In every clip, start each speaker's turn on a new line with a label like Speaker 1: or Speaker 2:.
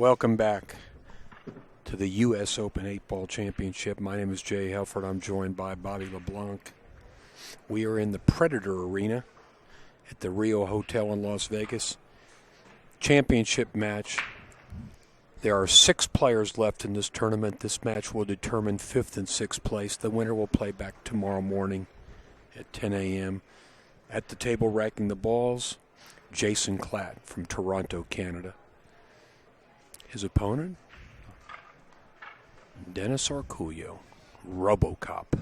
Speaker 1: Welcome back to the U.S. Open 8-Ball Championship. My name is Jay Helfert. I'm joined by Bobby LeBlanc. We are in the Predator Arena at the Rio Hotel in Las Vegas. Championship match. There are 6 players left in this tournament. This match will determine 5th and 6th place. The winner will play back tomorrow morning at 10 a.m. At the table racking the balls, Jason Klatt from Toronto, Canada. His opponent, Dennis Orcollo, RoboCop. I'd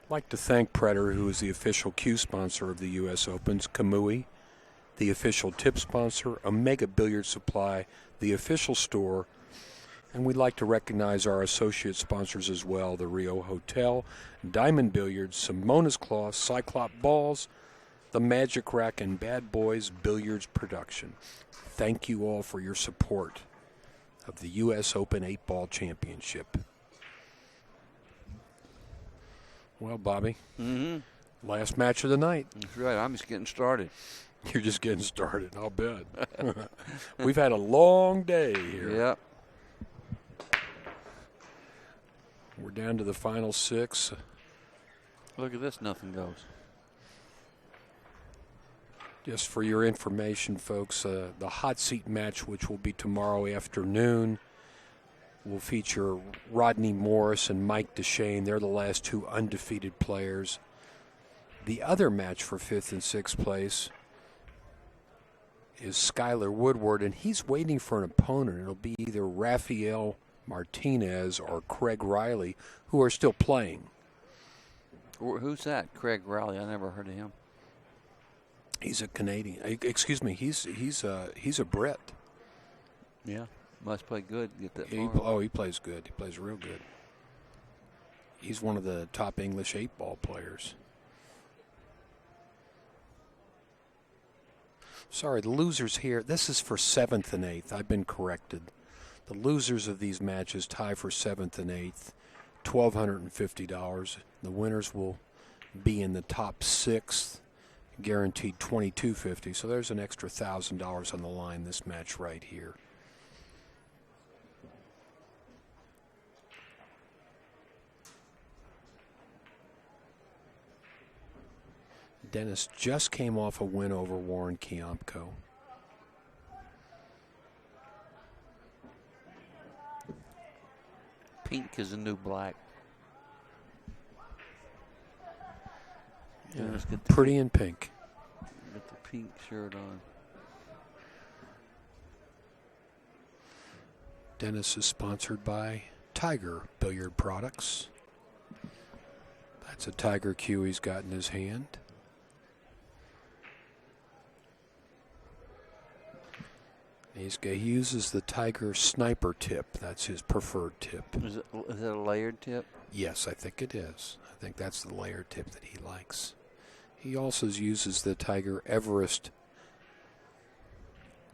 Speaker 1: like to thank Predator, who is the official cue sponsor of the U.S. Opens, Kamui, the official tip sponsor, Omega Billiard Supply, the official store, and we'd like to recognize our associate sponsors as well, the Rio Hotel, Diamond Billiards, Simona's Cloth, Cyclop Balls, the Magic Rack, and Bad Boys Billiards Production. Thank you all for your support of the U.S. Open 8-Ball Championship. Well, Bobby, last match of the night.
Speaker 2: That's right. I'm just getting started.
Speaker 1: You're just getting started, I'll bet. We've had a long day here.
Speaker 2: Yep.
Speaker 1: We're down to the final 6.
Speaker 2: Look at this, nothing goes.
Speaker 1: Just for your information, folks, the hot seat match, which will be tomorrow afternoon, will feature Rodney Morris and Mike DeShane. They're the last 2 undefeated players. The other match for 5th and 6th place is Skylar Woodward, and he's waiting for an opponent. It'll be either Rafael Martinez or Craig Riley, who are still playing.
Speaker 2: Who's that? Craig Riley. I never heard of him.
Speaker 1: He's a Canadian. Excuse me. He's a Brit.
Speaker 2: Yeah, must play good. Get that far.
Speaker 1: He plays good. He plays real good. He's one of the top English 8-ball players. Sorry, the losers here. This is for 7th and 8th. I've been corrected. The losers of these matches tie for 7th and 8th, $1,250. The winners will be in the top 6th. Guaranteed $2,250, so there's an extra $1,000 on the line this match right here. Dennis just came off a win over Warren Kiamko.
Speaker 2: Pink is the new black.
Speaker 1: Yeah, pretty in pink.
Speaker 2: Get the pink shirt on.
Speaker 1: Dennis is sponsored by Tiger Billiard Products. That's a Tiger cue he's got in his hand. He uses the Tiger Sniper tip. That's his preferred tip.
Speaker 2: Is it a layered tip?
Speaker 1: Yes, I think it is. I think that's the layered tip that he likes. He also uses the Tiger Everest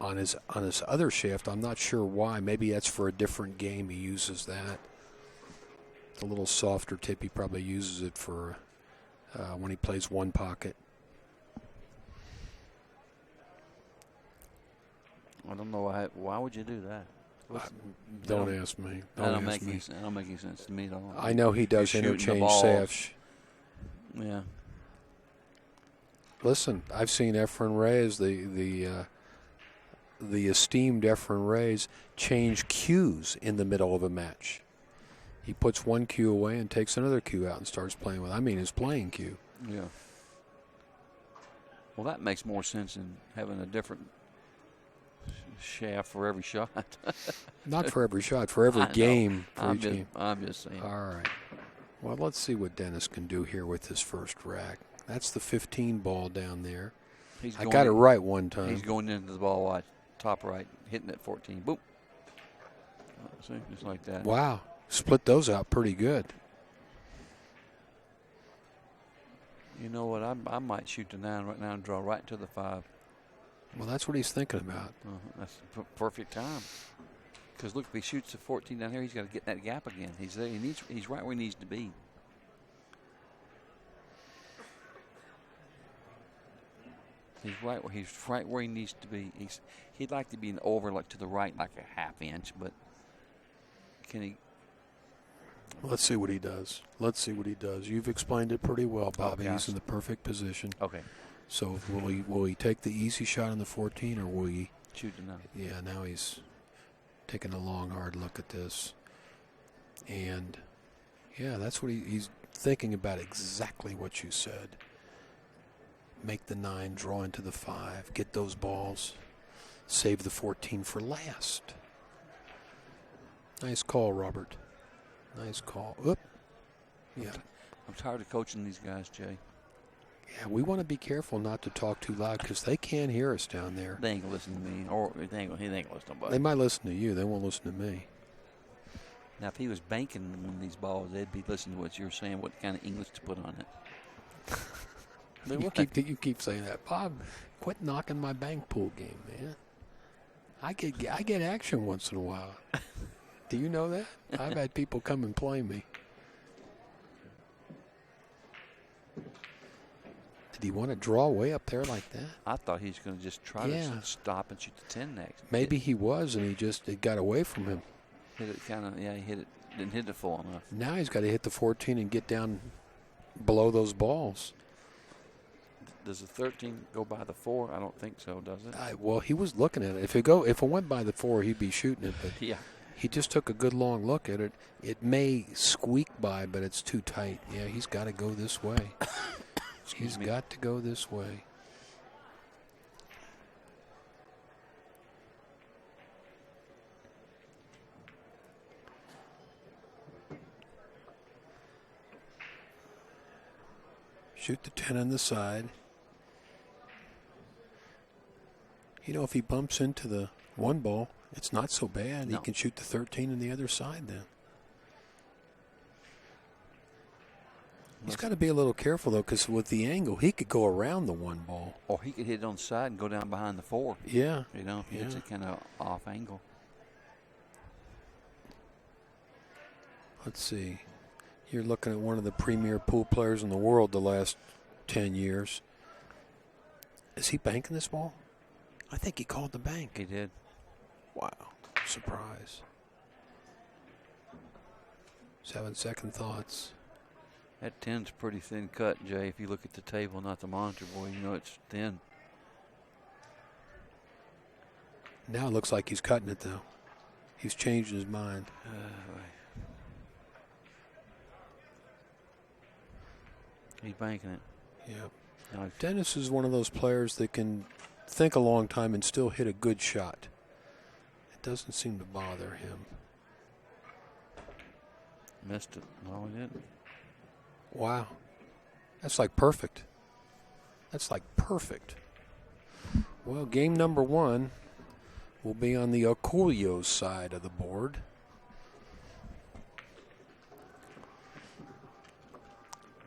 Speaker 1: on his other shaft. I'm not sure why. Maybe that's for a different game he uses that. It's a little softer tip. He probably uses it for when he plays one pocket.
Speaker 2: I don't know why would you do that?
Speaker 1: Don't ask me.
Speaker 2: That don't make any sense to me at all.
Speaker 1: I know he does interchange safs.
Speaker 2: Yeah.
Speaker 1: Listen, I've seen Efren Reyes, the esteemed Efren Reyes, change cues in the middle of a match. He puts one cue away and takes another cue out and starts playing with. His playing cue.
Speaker 2: Yeah. Well, that makes more sense than having a different shaft for every shot.
Speaker 1: Not for every shot, for every game.
Speaker 2: I'm just saying.
Speaker 1: All right. Well, let's see what Dennis can do here with his first rack. That's the 15 ball down there. I got it right one time.
Speaker 2: He's going into the ball wide, top right, hitting it 14. Boop. See, just like that.
Speaker 1: Wow. Split those out pretty good.
Speaker 2: You know what? I might shoot the 9 right now and draw right to the 5.
Speaker 1: Well, that's what he's thinking about.
Speaker 2: That's the perfect time. Because look, if he shoots the 14 down here, he's got to get that gap again. He's there. He's right where he needs to be. He's right where he needs to be. He'd like to be over like to the right, like a half inch, but can he?
Speaker 1: Let's see what he does. Let's see what he does. You've explained it pretty well, Bobby.
Speaker 2: Okay.
Speaker 1: He's in the perfect position.
Speaker 2: Okay.
Speaker 1: So will he take the easy shot on the 14, or will he
Speaker 2: shoot enough?
Speaker 1: Yeah, now he's taking a long, hard look at this. And, yeah, that's what he's thinking about, exactly what you said. Make the 9, draw into the 5, get those balls, save the 14 for last. Nice call, Robert. Nice call. Oop. Yeah.
Speaker 2: I'm tired of coaching these guys, Jay.
Speaker 1: Yeah, we want to be careful not to talk too loud because they can't hear us down there.
Speaker 2: They ain't gonna listen to me, or he ain't gonna listen to nobody.
Speaker 1: They might listen to you. They won't listen to me.
Speaker 2: Now, if he was banking one of these balls, they'd be listening to what you're saying, what kind of English to put on it.
Speaker 1: You keep saying that, Bob. Quit knocking my bank pool game, man. I get action once in a while. Do you know that? I've had people come and play me. Did he want to draw way up there like that?
Speaker 2: I thought he was going to just try to stop and shoot the 10 next.
Speaker 1: Maybe he was, and it got away from him.
Speaker 2: Hit it he hit it, didn't hit it full enough.
Speaker 1: Now he's got to hit the 14 and get down below those balls.
Speaker 2: Does the 13 go by the 4? I don't think so, does it?
Speaker 1: Well, he was looking at it. If it went by the 4, he'd be shooting it. But
Speaker 2: yeah.
Speaker 1: He just took a good long look at it. It may squeak by, but it's too tight. Yeah, he's got to go this way. He's got to go this way. Shoot the 10 on the side. You know, if he bumps into the 1 ball, it's not so bad.
Speaker 2: No.
Speaker 1: He can shoot the 13 on the other side then. He's got to be a little careful, though, because with the angle, he could go around the 1 ball.
Speaker 2: Or he could hit it on the side and go down behind the 4.
Speaker 1: Yeah.
Speaker 2: You know, if he hits it kind of off angle.
Speaker 1: Let's see. You're looking at one of the premier pool players in the world the last 10 years. Is he banking this ball? I think he called the bank.
Speaker 2: He did.
Speaker 1: Wow. Surprise. 7 second thoughts.
Speaker 2: That 10's pretty thin cut, Jay. If you look at the table, not the monitor, boy, you know it's thin.
Speaker 1: Now it looks like he's cutting it, though. He's changed his mind.
Speaker 2: He's banking it.
Speaker 1: Yeah.
Speaker 2: No,
Speaker 1: Dennis is one of those players that can think a long time and still hit a good shot. It doesn't seem to bother him.
Speaker 2: missed it. No, he didn't.
Speaker 1: Wow. That's like perfect. That's like perfect. Well, game number 1 will be on the Orcollo side of the board.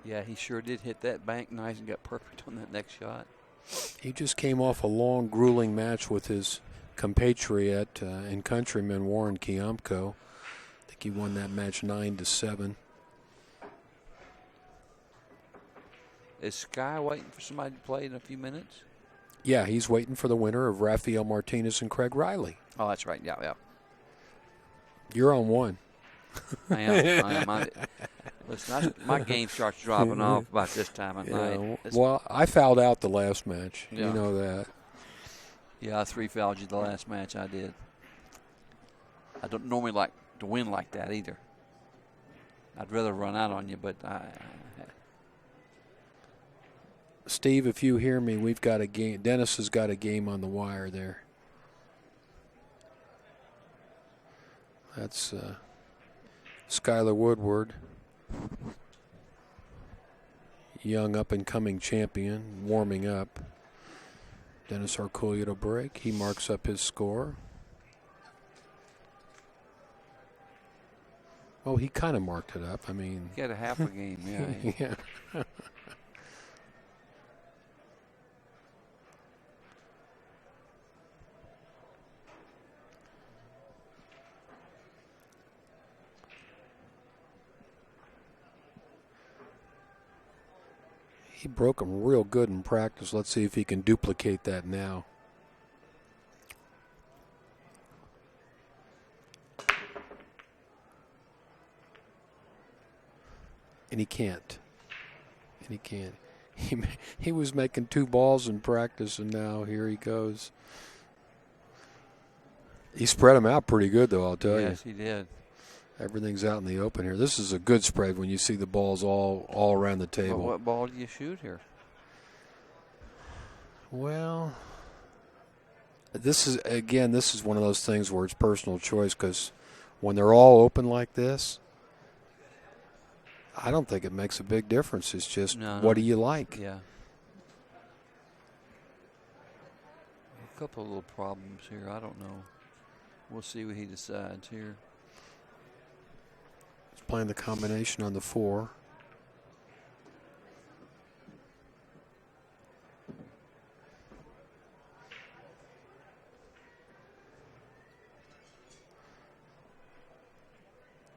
Speaker 2: Yeah, he sure did hit that bank nice and got perfect on that next shot.
Speaker 1: He just came off a long, grueling match with his compatriot and countryman Warren Kiamko. I think he won that match 9-7.
Speaker 2: Is Sky waiting for somebody to play in a few minutes?
Speaker 1: Yeah, he's waiting for the winner of Rafael Martinez and Craig Riley.
Speaker 2: Oh, that's right. Yeah.
Speaker 1: You're on 1.
Speaker 2: I am. Listen, my game starts dropping off about this time of night.
Speaker 1: Well, I fouled out the last match.
Speaker 2: Yeah.
Speaker 1: You know that.
Speaker 2: Yeah, I 3-fouled you the last match I did. I don't normally like to win like that either. I'd rather run out on you, but
Speaker 1: Steve, if you hear me, we've got a game. Dennis has got a game on the wire there. That's Skylar Woodward, young up-and-coming champion, warming up. Dennis Orcollo to break. He marks up his score. Oh, he kind of marked it up. I mean,
Speaker 2: he had a half a game. Yeah.
Speaker 1: yeah. He broke them real good in practice. Let's see if he can duplicate that now. And he can't. He was making 2 balls in practice, and now here he goes. He spread them out pretty good, though, I'll tell you.
Speaker 2: Yes, he did.
Speaker 1: Everything's out in the open here. This is a good spread when you see the balls all around the table.
Speaker 2: Well, what ball do you shoot here?
Speaker 1: Well, this is one of those things where it's personal choice, because when they're all open like this, I don't think it makes a big difference. It's just, what do you like?
Speaker 2: Yeah. A couple of little problems here. I don't know. We'll see what he decides here.
Speaker 1: He's playing the combination on the 4.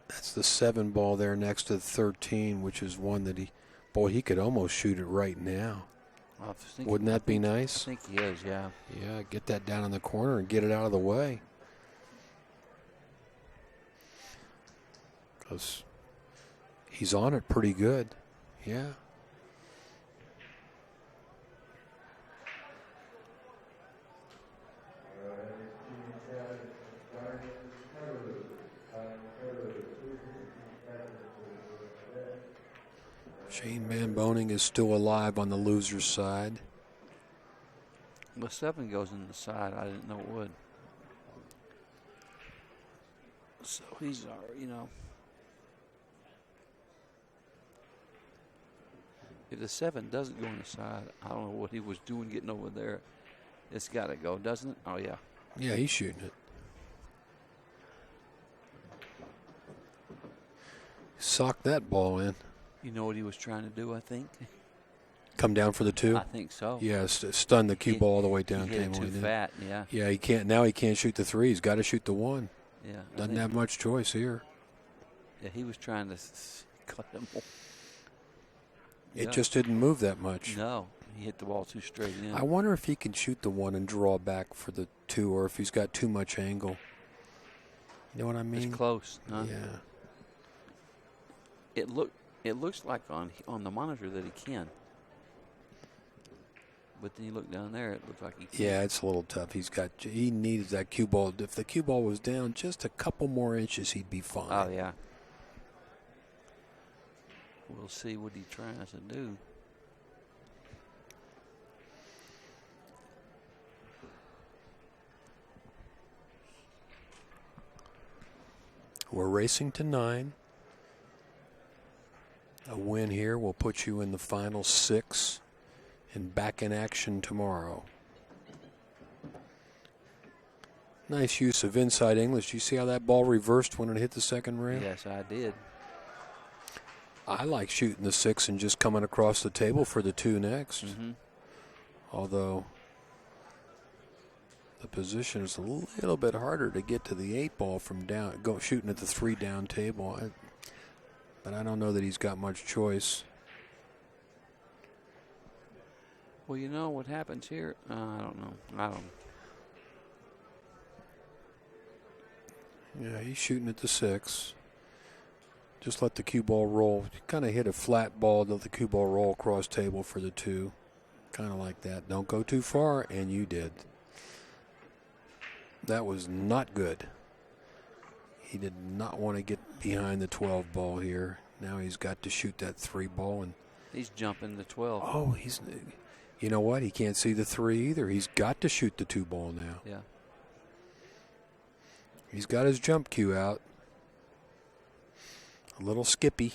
Speaker 1: That's the 7 ball there next to the 13, which is one that he could almost shoot it right now. Wouldn't that be nice?
Speaker 2: I think he is, yeah.
Speaker 1: Yeah, get that down in the corner and get it out of the way. Because he's on it pretty good. Yeah. Shane Van Boning is still alive on the loser's side.
Speaker 2: The 7 goes in the side. I didn't know it would. So he's, if the 7 doesn't go on the side, I don't know what he was doing getting over there. It's got to go, doesn't it? Oh, yeah.
Speaker 1: Yeah, he's shooting it. Socked that ball in.
Speaker 2: You know what he was trying to do, I think?
Speaker 1: Come down for the 2?
Speaker 2: I think so.
Speaker 1: Yeah, stun the cue ball all the way down.
Speaker 2: He hit it too fat, yeah.
Speaker 1: Yeah, he can't. Now he can't shoot the 3. He's got to shoot the 1.
Speaker 2: Yeah.
Speaker 1: Doesn't have much choice here.
Speaker 2: Yeah, he was trying to cut him off.
Speaker 1: It just didn't move that much.
Speaker 2: No, he hit the ball too straight in.
Speaker 1: I wonder if he can shoot the 1 and draw back for the 2, or if he's got too much angle. You know what I mean?
Speaker 2: It's close, huh?
Speaker 1: Yeah.
Speaker 2: It looks like on the monitor that he can. But then you look down there, it looks like he can't.
Speaker 1: Yeah, it's a little tough. He needs that cue ball. If the cue ball was down just a couple more inches, he'd be fine.
Speaker 2: Oh, yeah. We'll see what he tries to do.
Speaker 1: We're racing to 9. A win here will put you in the final 6 and back in action tomorrow. Nice use of inside English. You see how that ball reversed when it hit the second rail?
Speaker 2: Yes, I did.
Speaker 1: I like shooting the 6 and just coming across the table for the 2 next.
Speaker 2: Mm-hmm.
Speaker 1: Although the position is a little bit harder to get to the 8 ball from shooting at the 3 down table. But I don't know that he's got much choice.
Speaker 2: Well, you know what happens here? I don't know.
Speaker 1: Yeah, he's shooting at the 6. Just let the cue ball roll. Kind of hit a flat ball, let the cue ball roll across table for the 2. Kind of like that. Don't go too far, and you did. That was not good. He did not want to get behind the 12 ball here. Now he's got to shoot that 3 ball. And
Speaker 2: he's jumping the 12.
Speaker 1: Oh, you know what? He can't see the 3 either. He's got to shoot the 2 ball now.
Speaker 2: Yeah.
Speaker 1: He's got his jump cue out. A little skippy.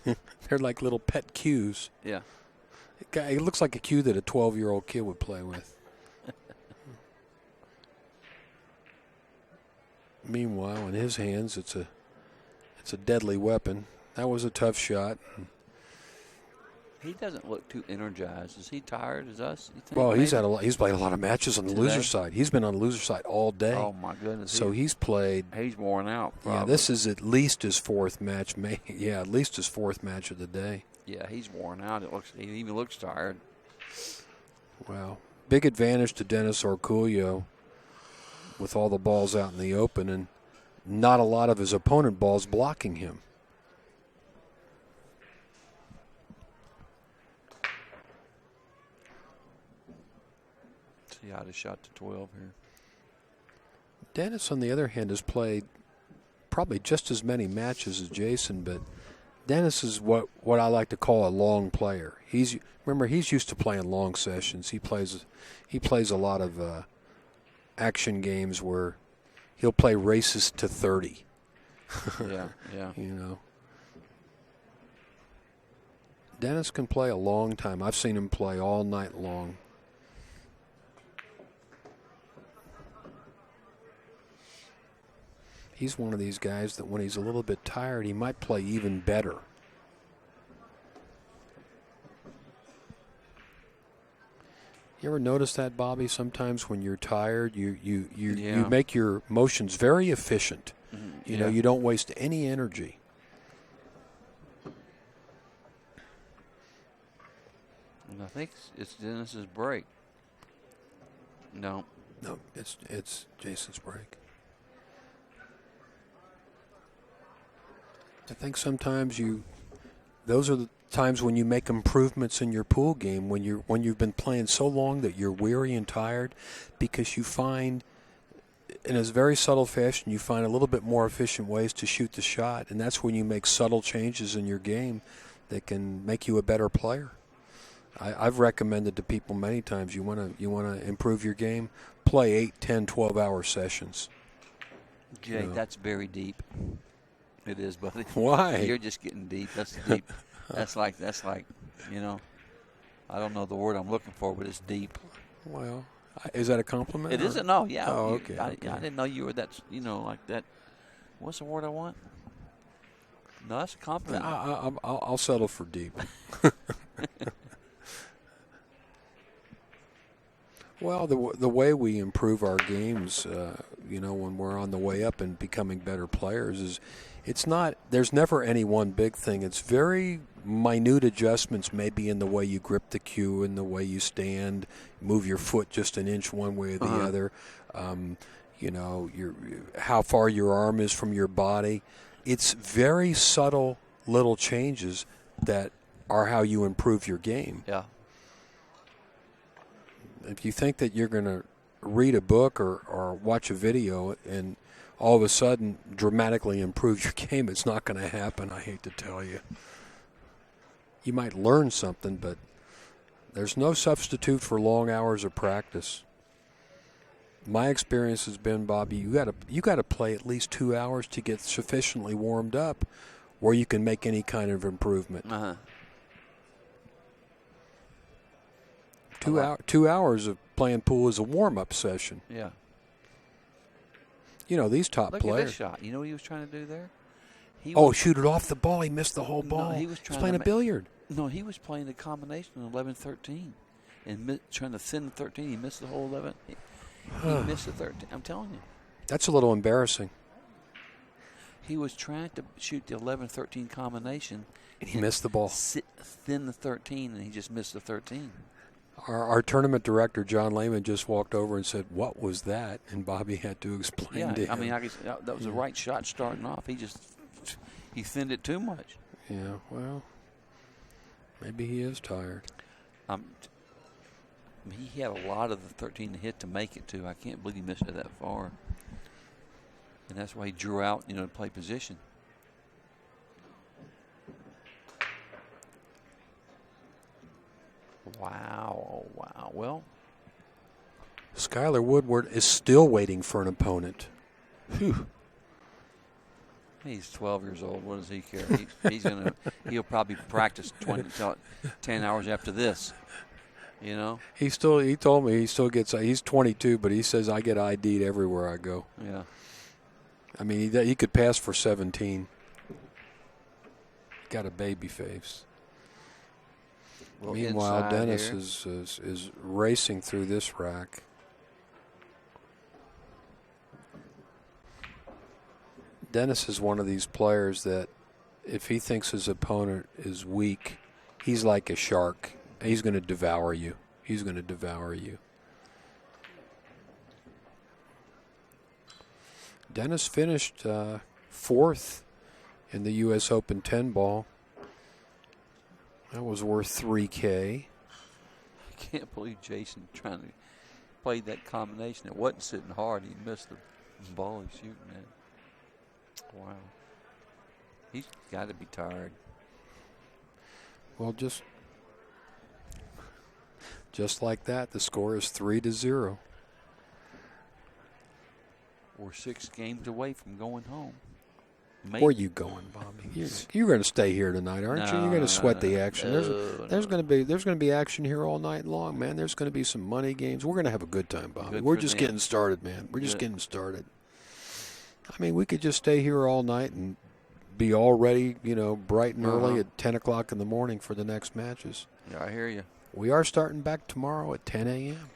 Speaker 1: They're like little pet cues.
Speaker 2: Yeah.
Speaker 1: It looks like a cue that a 12-year-old kid would play with. Meanwhile, in his hands, it's a deadly weapon. That was a tough shot.
Speaker 2: He doesn't look too energized. Is he tired as us? You think
Speaker 1: Well,
Speaker 2: maybe?
Speaker 1: he's played a lot of matches on the loser side. He's been on the loser side all day.
Speaker 2: Oh my goodness!
Speaker 1: So he's played.
Speaker 2: He's worn out. Probably.
Speaker 1: Yeah, this is at least his 4th match. At least his 4th match of the day.
Speaker 2: Yeah, he's worn out. He even looks tired.
Speaker 1: Well, big advantage to Dennis Orcollo with all the balls out in the open and not a lot of his opponent balls blocking him.
Speaker 2: See how they shot to 12 here.
Speaker 1: Dennis, on the other hand, has played probably just as many matches as Jason, but Dennis is what I like to call a long player. He's used to playing long sessions. He plays a lot of action games where he'll play races to 30.
Speaker 2: Yeah.
Speaker 1: You know, Dennis can play a long time. I've seen him play all night long. He's one of these guys that when he's a little bit tired, he might play even better. You ever notice that, Bobby? Sometimes when you're tired, you make your motions very efficient. You know, you don't waste any energy.
Speaker 2: And I think it's Dennis's break. No,
Speaker 1: it's Jason's break. I think sometimes those are the times when you make improvements in your pool game, when you've been playing so long that you're weary and tired, because you find, in a very subtle fashion, you find a little bit more efficient ways to shoot the shot, and that's when you make subtle changes in your game that can make you a better player. I've recommended to people many times, you want to improve your game, play 8, 10, 12-hour sessions.
Speaker 2: Jay, that's very deep. It is, buddy.
Speaker 1: Why?
Speaker 2: You're just getting deep. That's deep. That's like, you know, I don't know the word I'm looking for, but it's deep.
Speaker 1: Well, is that a compliment?
Speaker 2: It isn't. No, yeah.
Speaker 1: Oh, okay.
Speaker 2: I didn't know you were that, like that. What's the word I want? No, that's a compliment.
Speaker 1: I'll settle for deep. Well, the way we improve our games, when we're on the way up and becoming better players, is there's never any one big thing. It's very minute adjustments, maybe in the way you grip the cue, in the way you stand, move your foot just an inch one way or the other. How far your arm is from your body. It's very subtle little changes that are how you improve your game.
Speaker 2: Yeah.
Speaker 1: If you think that you're going to read a book or watch a video and all of a sudden dramatically improve your game, it's not going to happen, I hate to tell you. You might learn something, but there's no substitute for long hours of practice. My experience has been, Bobby, you got to play at least 2 hours to get sufficiently warmed up where you can make any kind of improvement. 2 hours of playing pool is a warm-up session.
Speaker 2: Yeah.
Speaker 1: These top
Speaker 2: Look
Speaker 1: players.
Speaker 2: At this shot. You know what he was trying to do there?
Speaker 1: Shoot it off the ball. He missed the whole ball.
Speaker 2: No, he was
Speaker 1: playing a billiard.
Speaker 2: No, he was playing the combination of 11-13 and trying to thin the 13. He missed the whole 11. He missed the 13. I'm telling you.
Speaker 1: That's a little embarrassing.
Speaker 2: He was trying to shoot the 11-13 combination.
Speaker 1: And he missed the ball.
Speaker 2: Thin the 13, and he just missed the 13.
Speaker 1: Our tournament director, John Lehman, just walked over and said, "What was that?" And Bobby had to explain to him.
Speaker 2: I mean, that was the right shot starting off. He thinned it too much.
Speaker 1: Yeah, well, maybe he is tired.
Speaker 2: He had a lot of the 13 to hit to make it, too. I can't believe he missed it that far. And that's why he drew out, to play position. Wow. Well,
Speaker 1: Skylar Woodward is still waiting for an opponent. Whew.
Speaker 2: He's 12 years old. What does he care? He'll probably practice 10 hours after this. He
Speaker 1: told me he's 22, but he says I get ID'd everywhere I go.
Speaker 2: Yeah.
Speaker 1: I mean, he could pass for 17. Got a baby face.
Speaker 2: Well,
Speaker 1: meanwhile, Dennis is racing through this rack. Dennis is one of these players that if he thinks his opponent is weak, He's like a shark. He's going to devour you. He's going to devour you. Dennis finished fourth in the U.S. Open 10 ball. That was worth $3K.
Speaker 2: I can't believe Jason trying to play that combination. It wasn't sitting hard. He missed the ball he's shooting at. Wow. He's got to be tired.
Speaker 1: Well, just like that, the score is 3-0.
Speaker 2: We're 6 games away from going home.
Speaker 1: Maybe. Where are you going, Bobby? You're going to stay here tonight, aren't you? You're going to sweat the action. There's going to be action here all night long, man. There's going to be some money games. We're going to have a good time, Bobby. We're just getting started, man. We're just getting started. I mean, we could just stay here all night and be all ready, bright and early at 10 o'clock in the morning for the next matches.
Speaker 2: Yeah, I hear you.
Speaker 1: We are starting back tomorrow at 10 a.m.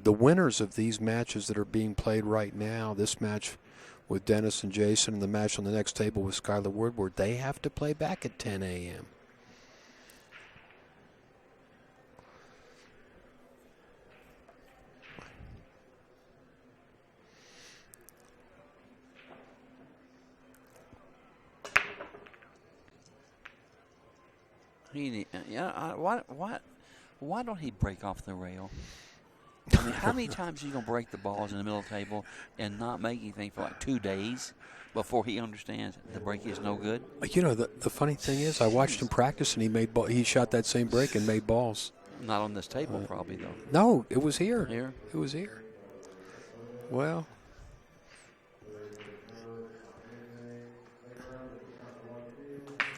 Speaker 1: The winners of these matches that are being played right now, this match with Dennis and Jason and the match on the next table with Skylar Woodward, they have to play back at 10 a.m.
Speaker 2: Why don't he break off the rail? I mean, how many times is he going to break the balls in the middle of the table and not make anything for like 2 days before he understands the break is no good?
Speaker 1: The funny thing is, I watched him practice and he shot that same break and made balls.
Speaker 2: Not on this table, probably, though.
Speaker 1: No, it was here.
Speaker 2: Here?
Speaker 1: It was here. Well,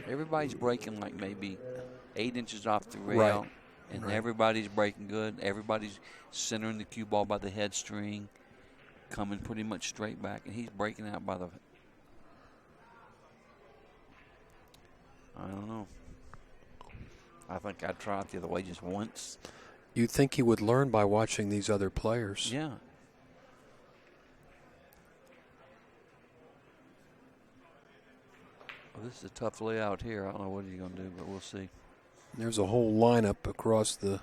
Speaker 2: everybody's breaking like maybe 8 inches off the rail.
Speaker 1: Right.
Speaker 2: And everybody's breaking good. Everybody's centering the cue ball by the head string, coming pretty much straight back. And he's breaking out by the... I don't know. I think I'd try it the other way just once.
Speaker 1: You'd think he would learn by watching these other players.
Speaker 2: Yeah. Well, this is a tough layout here. I don't know what he's going to do, but we'll see.
Speaker 1: There's a whole lineup across the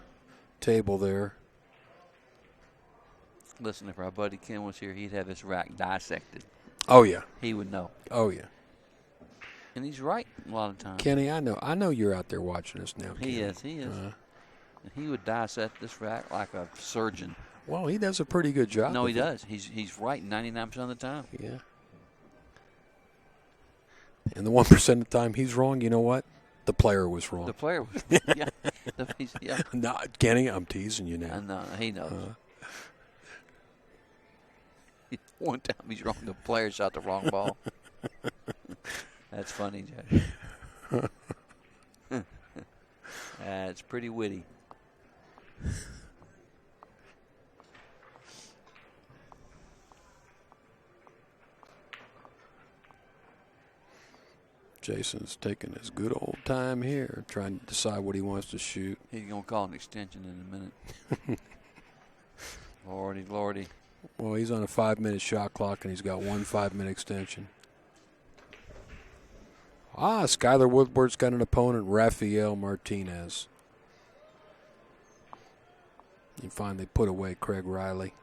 Speaker 1: table there.
Speaker 2: Listen, if our buddy Ken was here, he'd have this rack dissected.
Speaker 1: Oh, yeah.
Speaker 2: He would know.
Speaker 1: Oh, yeah.
Speaker 2: And he's right a lot of times.
Speaker 1: Kenny, I know you're out there watching us now, Kenny.
Speaker 2: He is. And he would dissect this rack like a surgeon.
Speaker 1: Well, he does a pretty good job.
Speaker 2: No, he does. He's right 99% of the time.
Speaker 1: Yeah. And the 1% of the time he's wrong, you know what? The player was wrong.
Speaker 2: The player was yeah.
Speaker 1: No, Kenny, I'm teasing you now.
Speaker 2: No, he knows. One time he's wrong. The player shot the wrong ball. That's funny, Jay. That's pretty witty.
Speaker 1: Jason's taking his good old time here, trying to decide what he wants to shoot.
Speaker 2: He's going to call an extension in a minute. Lordy.
Speaker 1: Well, he's on a 5-minute shot clock, and he's got 1 5-minute extension. Skylar Woodward's got an opponent, Rafael Martinez. He finally put away Craig Riley.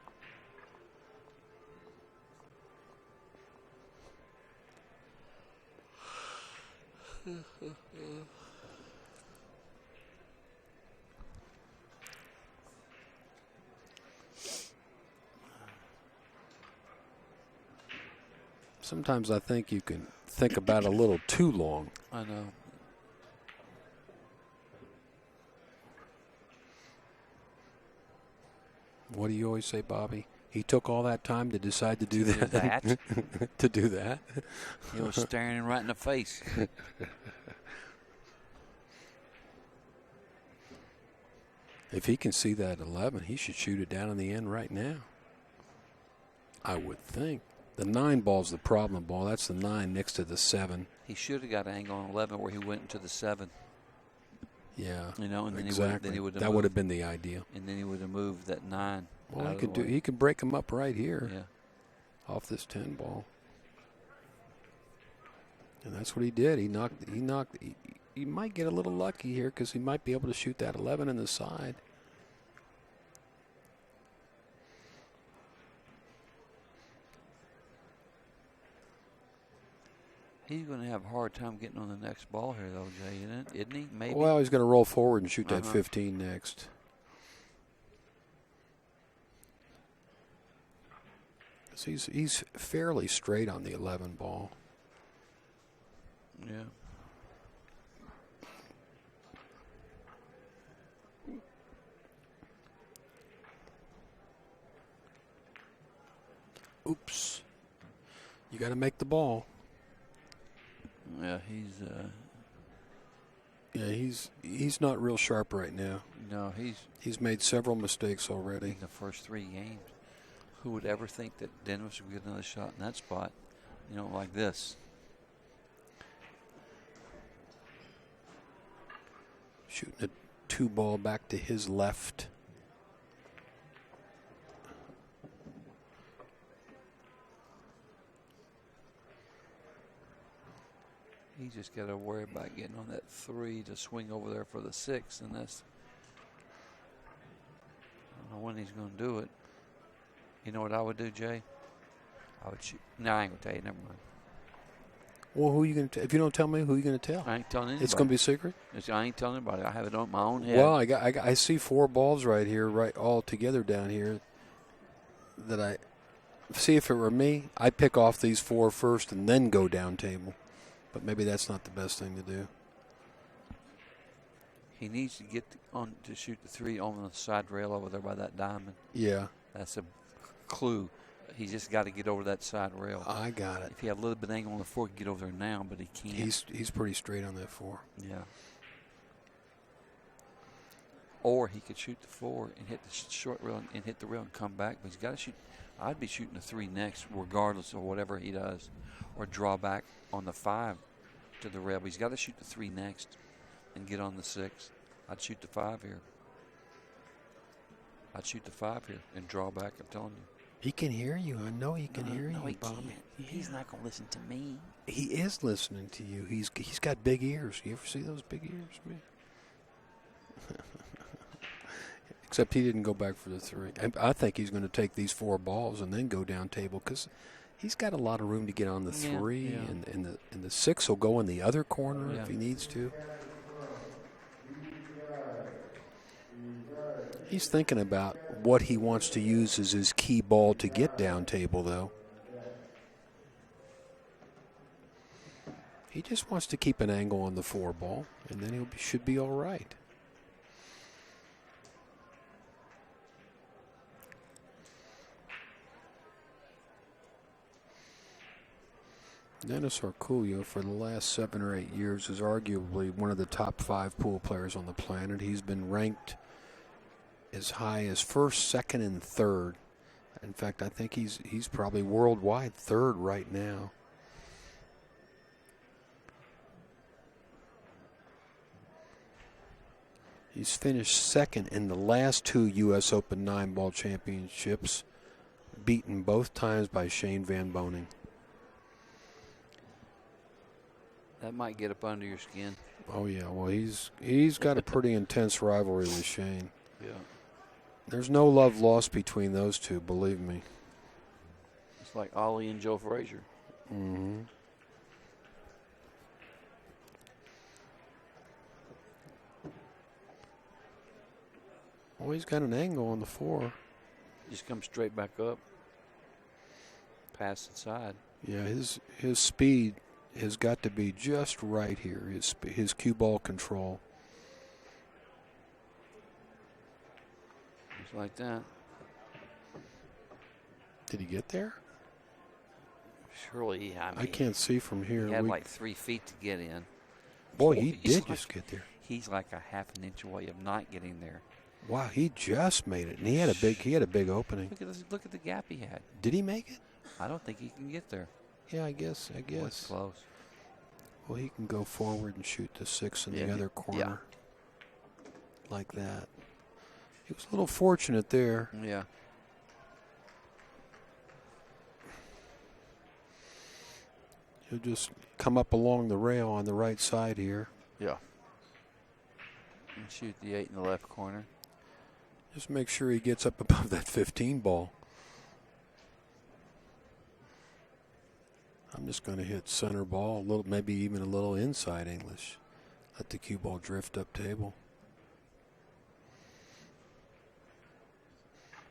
Speaker 1: Sometimes I think you can think about it a little too long.
Speaker 2: I know.
Speaker 1: What do you always say, Bobby? He took all that time to decide to do that. To do that.
Speaker 2: He was staring him right in the face.
Speaker 1: If he can see that 11, he should shoot it down in the end right now. I would think. The 9 ball's the problem ball. That's the 9 next to the 7.
Speaker 2: He should have got an angle on 11 where he went into the 7.
Speaker 1: Yeah,
Speaker 2: and then
Speaker 1: exactly.
Speaker 2: he would
Speaker 1: that would have been the idea.
Speaker 2: And then he would have moved that 9.
Speaker 1: Well, he could break him up right here.
Speaker 2: Yeah.
Speaker 1: Off this 10 ball. And that's what he did. he might get a little lucky here because he might be able to shoot that 11 in the side.
Speaker 2: He's going to have a hard time getting on the next ball here, though, Jay, isn't he? Maybe.
Speaker 1: Well, he's going to roll forward and shoot that 15 next. He's fairly straight on the 11 ball.
Speaker 2: Yeah.
Speaker 1: Oops. You got to make the ball.
Speaker 2: Yeah,
Speaker 1: he's not real sharp right now.
Speaker 2: No,
Speaker 1: he's made several mistakes already.
Speaker 2: In the first 3 games. Who would ever think that Dennis would get another shot in that spot, like this?
Speaker 1: Shooting a 2 ball back to his left.
Speaker 2: He just got to worry about getting on that 3 to swing over there for the 6, and that's. I don't know when he's going to do it. You know what I would do, Jay? I would shoot. No, I ain't going to tell you. Never mind.
Speaker 1: Well, who are you going to? If you don't tell me, who are you going to tell?
Speaker 2: I ain't telling anybody.
Speaker 1: It's going to be a secret.
Speaker 2: I ain't telling anybody. I have it on my own head.
Speaker 1: Well, I see 4 balls right here, right all together down here. That I see. If it were me, I'd pick off these 4 first and then go down table. But maybe that's not the best thing to do.
Speaker 2: He needs to get on to shoot the 3 on the side rail over there by that diamond.
Speaker 1: Yeah.
Speaker 2: That's a clue. He's just got to get over that side rail.
Speaker 1: I got it.
Speaker 2: If he had a little bit of angle on the 4, he could get over there now, but he can't.
Speaker 1: He's pretty straight on that 4.
Speaker 2: Yeah. Or he could shoot the 4 and hit the short rail and hit the rail and come back. But he's got to shoot. I'd be shooting the 3 next, regardless of whatever he does, or draw back on the 5 to the rail. But he's got to shoot the 3 next and get on the 6. I'd shoot the 5 here. I'd shoot the 5 here and draw back. I'm telling you.
Speaker 1: He can hear you. I know he can hear you,
Speaker 2: he
Speaker 1: Bob.
Speaker 2: can't.
Speaker 1: Yeah.
Speaker 2: He's not going to listen to me.
Speaker 1: He is listening to you. He's got big ears. You ever see those big ears, man? Except he didn't go back for the 3. I think he's going to take these 4 balls and then go down table because he's got a lot of room to get on the 3, and the 6 will go in the other corner if he needs to. He's thinking about what he wants to use as his key ball to get down table, though. He just wants to keep an angle on the 4 ball, and then he should be all right. Dennis Orcollo, for the last 7 or 8 years, is arguably one of the top 5 pool players on the planet. He's been ranked as high as 1st, 2nd, and 3rd. In fact, I think he's probably worldwide 3rd right now. He's finished 2nd in the last 2 U.S. Open 9-ball championships, beaten both times by Shane Van Boening.
Speaker 2: That might get up under your skin.
Speaker 1: Oh, yeah. Well, he's got a pretty intense rivalry with Shane.
Speaker 2: Yeah.
Speaker 1: There's no love lost between those two, believe me.
Speaker 2: It's like Ollie and Joe Frazier.
Speaker 1: Mm-hmm. Well, he's got an angle on the 4.
Speaker 2: Just come straight back up. Pass inside.
Speaker 1: Yeah, his speed has got to be just right here, his cue ball control.
Speaker 2: Just like that.
Speaker 1: Did he get there?
Speaker 2: Surely,
Speaker 1: I can't see from here.
Speaker 2: He had like 3 feet to get in.
Speaker 1: Boy, he did just get there.
Speaker 2: He's like a half an inch away of not getting there.
Speaker 1: Wow, he just made it, and he had a big opening.
Speaker 2: Look at the gap he had.
Speaker 1: Did he make it?
Speaker 2: I don't think he can get there.
Speaker 1: Yeah, I guess.
Speaker 2: Boy, it's close.
Speaker 1: Well, he can go forward and shoot the 6 in the other corner. Like that. He was a little fortunate there.
Speaker 2: Yeah.
Speaker 1: He'll just come up along the rail on the right side here.
Speaker 2: Yeah. And shoot the 8 in the left corner.
Speaker 1: Just make sure he gets up above that 15 ball. I'm just going to hit center ball, a little, maybe even a little inside English. Let the cue ball drift up table.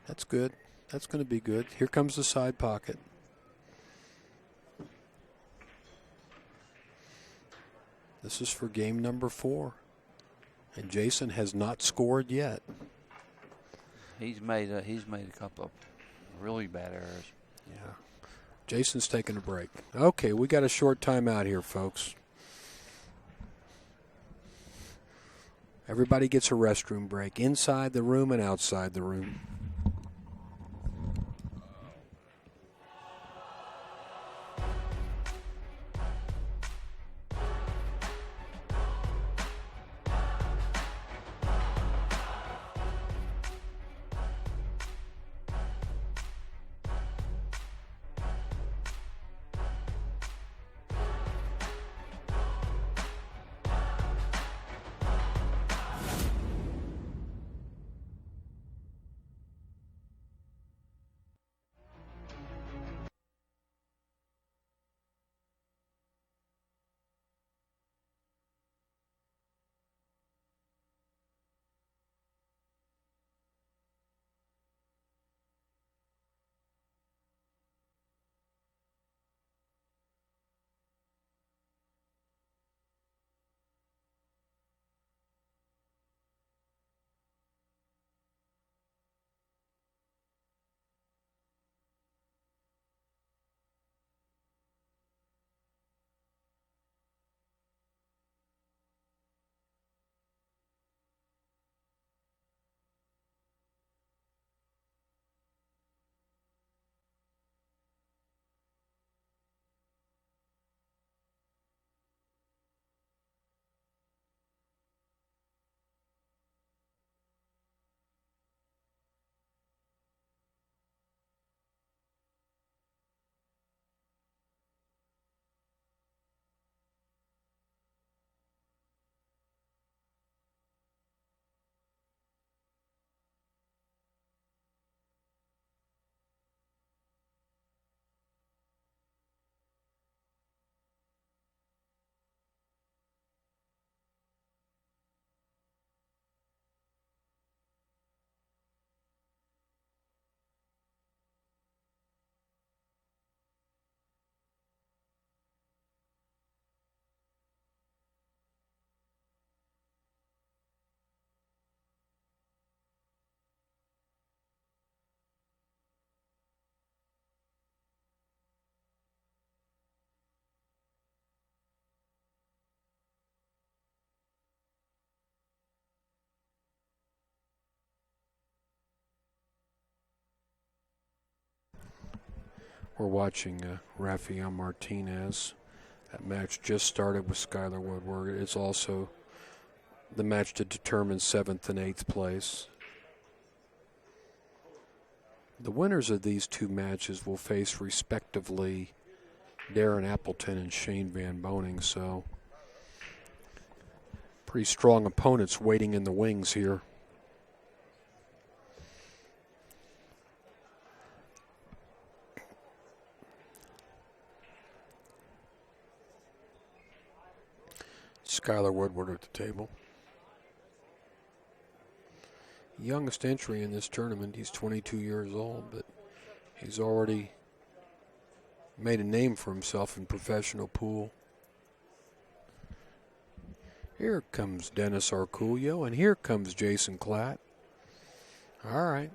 Speaker 1: That's good. That's going to be good. Here comes the side pocket. This is for game number 4. And Jason has not scored yet.
Speaker 2: He's made a couple of really bad errors.
Speaker 1: Yeah. Jason's taking a break. Okay, we got a short timeout here, folks. Everybody gets a restroom break, inside the room and outside the room. We're watching Rafael Martinez. That match just started with Skylar Woodward. It's also the match to determine 7th and 8th place. The winners of these two matches will face respectively Darren Appleton and Shane Van Boning, so pretty strong opponents waiting in the wings here. Skylar Woodward at the table. Youngest entry in this tournament. He's 22 years old, but he's already made a name for himself in professional pool. Here comes Dennis Orcollo, and here comes Jason Klatt. All right.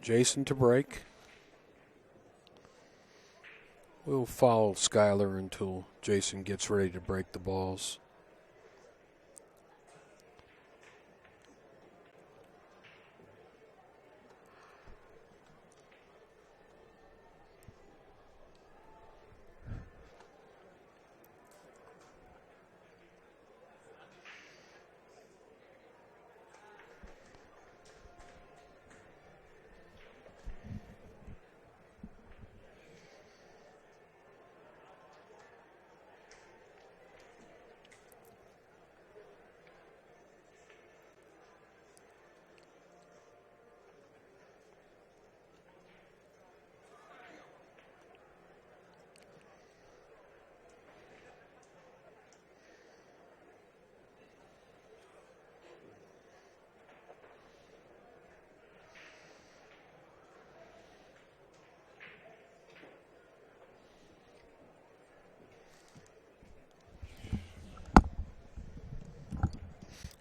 Speaker 1: Jason to break. We'll follow Skylar until Jason gets ready to break the balls.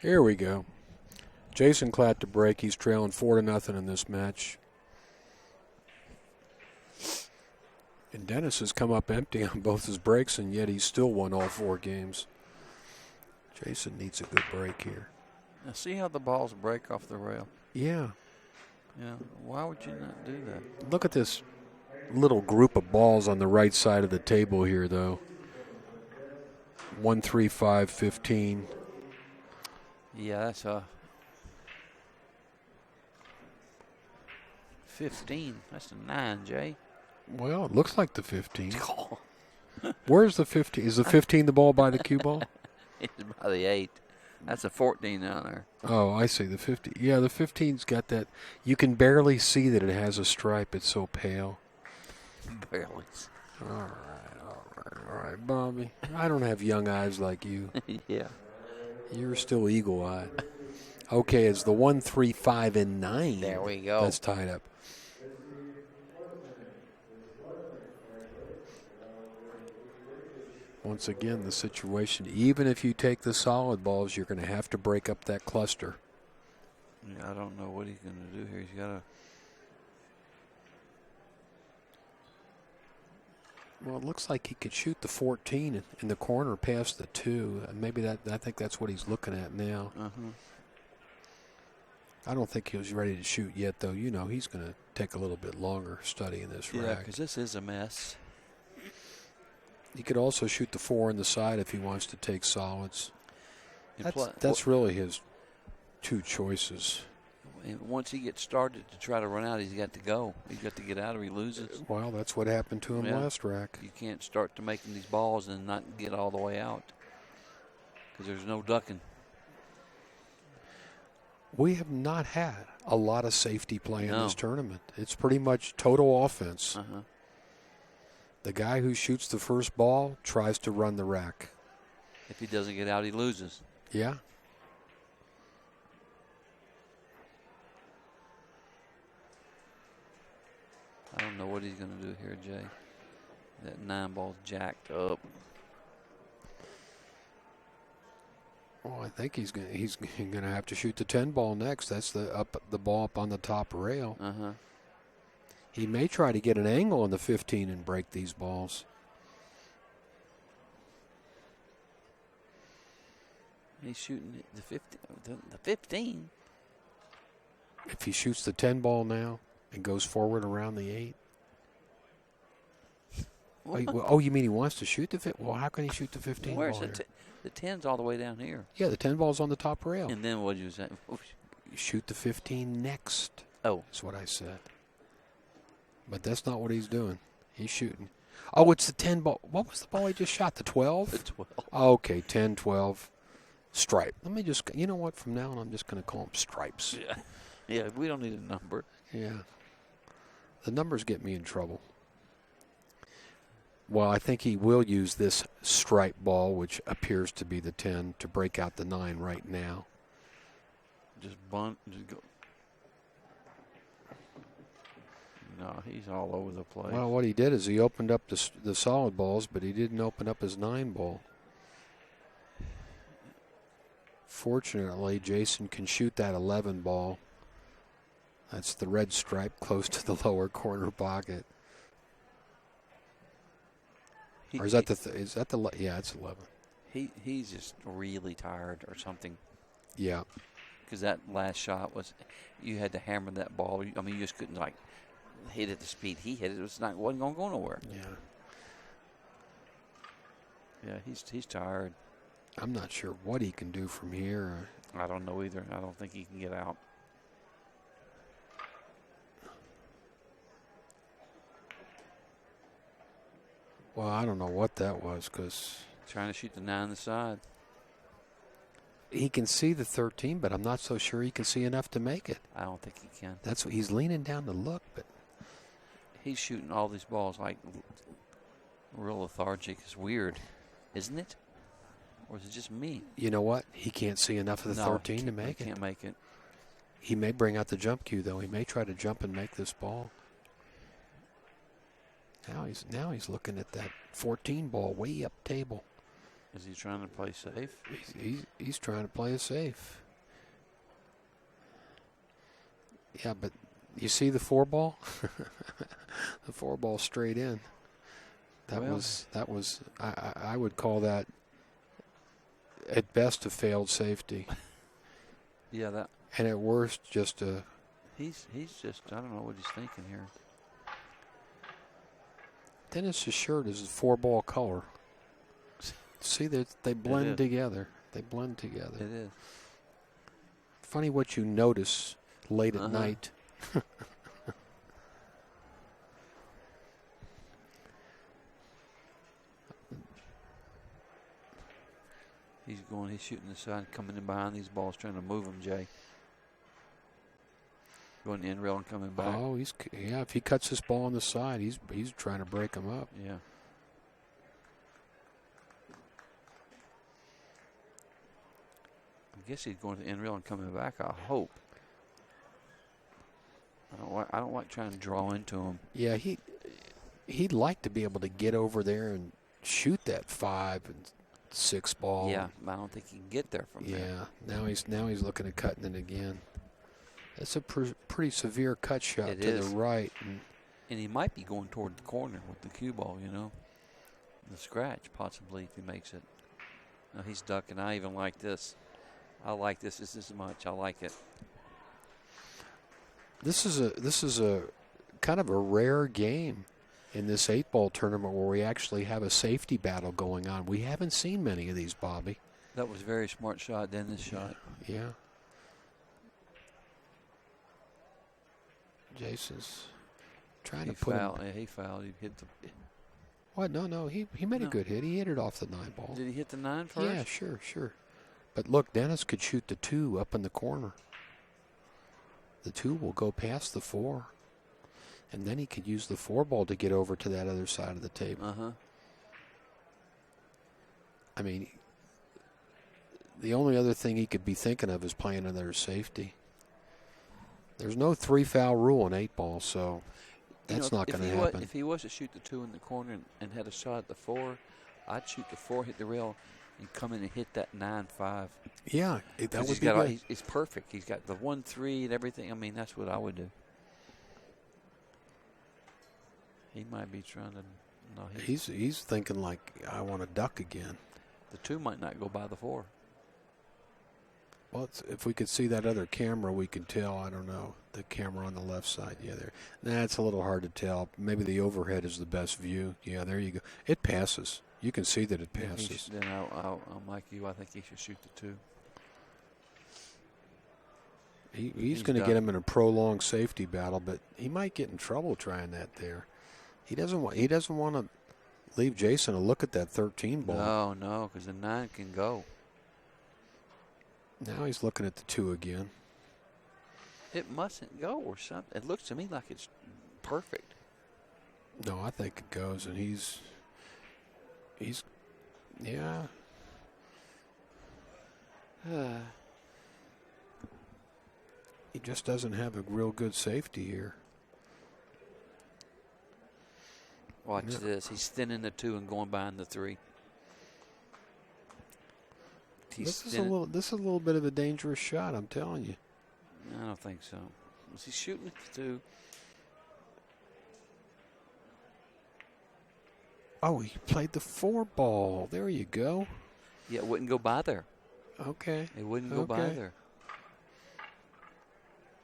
Speaker 1: Here we go. Jason Klatt to break. He's trailing 4-0 in this match. And Dennis has come up empty on both his breaks, and yet he's still won all 4 games. Jason needs a good break here.
Speaker 2: Now see how the balls break off the rail?
Speaker 1: Yeah.
Speaker 2: Yeah. Why would you not do that?
Speaker 1: Look at this little group of balls on the right side of the table here, though. 1, 3, 5, 15.
Speaker 2: Yeah, that's a 15. That's a 9, Jay.
Speaker 1: Well, it looks like the 15. Where's the 15? Is the 15 the ball by the cue ball?
Speaker 2: It's by the 8. That's a 14 down there.
Speaker 1: Oh, I see. The 50. Yeah, the 15's got that. You can barely see that it has a stripe. It's so pale.
Speaker 2: Barely.
Speaker 1: All right, Bobby. I don't have young eyes like you.
Speaker 2: Yeah.
Speaker 1: You're still eagle-eyed. Okay, it's the 1, 3, 5, and 9.
Speaker 2: There we go.
Speaker 1: That's tied up. Once again, the situation, even if you take the solid balls, you're going to have to break up that cluster.
Speaker 2: Yeah, I don't know what he's going to do here. He's got to.
Speaker 1: Well, it looks like he could shoot the 14 in the corner past the 2. Maybe I think that's what he's looking at now. I don't think he was ready to shoot yet, though. You know, he's going to take a little bit longer studying this rack.
Speaker 2: Yeah, because this is a mess.
Speaker 1: He could also shoot the 4 on the side if he wants to take solids.
Speaker 2: And
Speaker 1: That's really his 2 choices.
Speaker 2: And once he gets started to try to run out, he's got to go. He's got to get out or he loses.
Speaker 1: Well, that's what happened to him last rack.
Speaker 2: You can't start to making these balls and not get all the way out because there's no ducking.
Speaker 1: We have not had a lot of safety play in this tournament. It's pretty much total offense. The guy who shoots the first ball tries to run the rack.
Speaker 2: If he doesn't get out, he loses.
Speaker 1: Yeah.
Speaker 2: I don't know what he's going to do here, Jay. That 9 ball's jacked up.
Speaker 1: Well, I think he's going to have to shoot the 10 ball next. That's the ball up on the top rail. He may try to get an angle on the 15 and break these balls.
Speaker 2: He's shooting the 15. The 15.
Speaker 1: If he shoots the 10 ball now and goes forward around the 8. Oh, you mean he wants to shoot the 15? Well, how can he shoot the 15
Speaker 2: Where's
Speaker 1: ball
Speaker 2: the 10's all the way down here.
Speaker 1: Yeah, the 10 ball's on the top rail.
Speaker 2: And then what did you say?
Speaker 1: You shoot the 15 next.
Speaker 2: Oh.
Speaker 1: That's what I said. But that's not what he's doing. He's shooting. Oh, it's the 10 ball. What was the ball he just shot? The 12?
Speaker 2: The 12.
Speaker 1: Okay, 10, 12. Stripe. Let me just, you know what? From now on, I'm just going to call them stripes.
Speaker 2: Yeah. Yeah, we don't need a number.
Speaker 1: Yeah. The numbers get me in trouble. Well, I think he will use this stripe ball, which appears to be the 10, to break out the 9 right now.
Speaker 2: Just bunt. Just go. No, he's all over the place.
Speaker 1: Well, what he did is he opened up the solid balls, but he didn't open up his 9 ball. Fortunately, Jason can shoot that 11 ball. That's the red stripe close to the lower corner pocket. Or is that yeah, it's 11.
Speaker 2: He's just really tired or something.
Speaker 1: Yeah.
Speaker 2: Because that last shot was, you had to hammer that ball. I mean, you just couldn't like hit it the speed he hit it. Wasn't going to go nowhere.
Speaker 1: Yeah.
Speaker 2: Yeah, he's tired.
Speaker 1: I'm not sure what he can do from here.
Speaker 2: I don't know either. I don't think he can get out.
Speaker 1: Well, I don't know what that was because
Speaker 2: trying to shoot the 9 on the side.
Speaker 1: He can see the 13, but I'm not so sure he can see enough to make it.
Speaker 2: I don't think he can.
Speaker 1: That's what he's leaning down to look, but
Speaker 2: he's shooting all these balls like real lethargic. It's weird, isn't it? Or is it just me?
Speaker 1: You know what? He can't see enough of the 13 to make it.
Speaker 2: He can't make it.
Speaker 1: He may bring out the jump cue, though. He may try to jump and make this ball. Now he's looking at that 14 ball way up table.
Speaker 2: Is he trying to play safe?
Speaker 1: He's trying to play it safe. Yeah, but you see the 4-ball? The 4-ball straight in. That was I would call that at best a failed safety.
Speaker 2: Yeah, that.
Speaker 1: And at worst just a.
Speaker 2: He's just, I don't know what he's thinking here.
Speaker 1: Dennis's shirt is a 4-ball color. See, they blend together. They blend together.
Speaker 2: It is.
Speaker 1: Funny what you notice late at night.
Speaker 2: He's shooting the side, coming in behind these balls, trying to move them, Jay. Going in rail and coming back.
Speaker 1: Oh, if he cuts this ball on the side, he's trying to break him up.
Speaker 2: Yeah. I guess he's going to the end rail and coming back, I hope. I don't like trying to draw into him.
Speaker 1: Yeah, he'd like to be able to get over there and shoot that 5 and 6 ball.
Speaker 2: Yeah, I don't think he can get there from there.
Speaker 1: Yeah, now he's looking at cutting it again. That's a pretty severe cut shot
Speaker 2: It
Speaker 1: to
Speaker 2: is.
Speaker 1: the right.
Speaker 2: And he might be going toward the corner with the cue ball, you know. The scratch, possibly, if he makes it. No, he's ducking. I even like this. I like this as much. I like it.
Speaker 1: This is a kind of a rare game in this 8-ball tournament where we actually have a safety battle going on. We haven't seen many of these, Bobby.
Speaker 2: That was a very smart shot, then this shot.
Speaker 1: Yeah. Jason's trying to put him.
Speaker 2: Yeah, he fouled. He hit the.
Speaker 1: What? No. He made a good hit. He hit it off the 9-ball.
Speaker 2: Did he hit the 9 first?
Speaker 1: Yeah, sure. But look, Dennis could shoot the 2 up in the corner. The 2 will go past the 4. And then he could use the 4-ball to get over to that other side of the table. I mean, the only other thing he could be thinking of is playing another safety. There's no 3-foul rule in 8-ball, so that's not going to happen.
Speaker 2: If he was to shoot the 2 in the corner and had a shot at the 4, I'd shoot the 4, hit the rail, and come in and hit that 9-5.
Speaker 1: Yeah, that would be good.
Speaker 2: It's perfect. He's got the 1-3 and everything. I mean, that's what I would do. He might be trying to. No,
Speaker 1: he's thinking like, I want to duck again.
Speaker 2: The 2 might not go by the 4.
Speaker 1: Well, if we could see that other camera, we could tell. I don't know. The camera on the left side. Yeah, there. Nah, it's a little hard to tell. Maybe the overhead is the best view. Yeah, there you go. It passes. You can see that it passes.
Speaker 2: Then I'm like you. I think he should shoot the 2.
Speaker 1: He's going to get him in a prolonged safety battle, but he might get in trouble trying that there. He doesn't want to leave Jason to look at that 13 ball.
Speaker 2: No, because the 9 can go.
Speaker 1: Now he's looking at the 2 again.
Speaker 2: It mustn't go or something. It looks to me like it's perfect.
Speaker 1: No, I think it goes, and he's yeah. He just doesn't have a real good safety here.
Speaker 2: Watch this. He's thinning the 2 and going behind the 3.
Speaker 1: This is a little bit of a dangerous shot, I'm telling you.
Speaker 2: I don't think so. Was he shooting at the 2?
Speaker 1: Oh, he played the 4-ball. There you go.
Speaker 2: Yeah, it wouldn't go by there.
Speaker 1: Okay.
Speaker 2: It wouldn't go by there.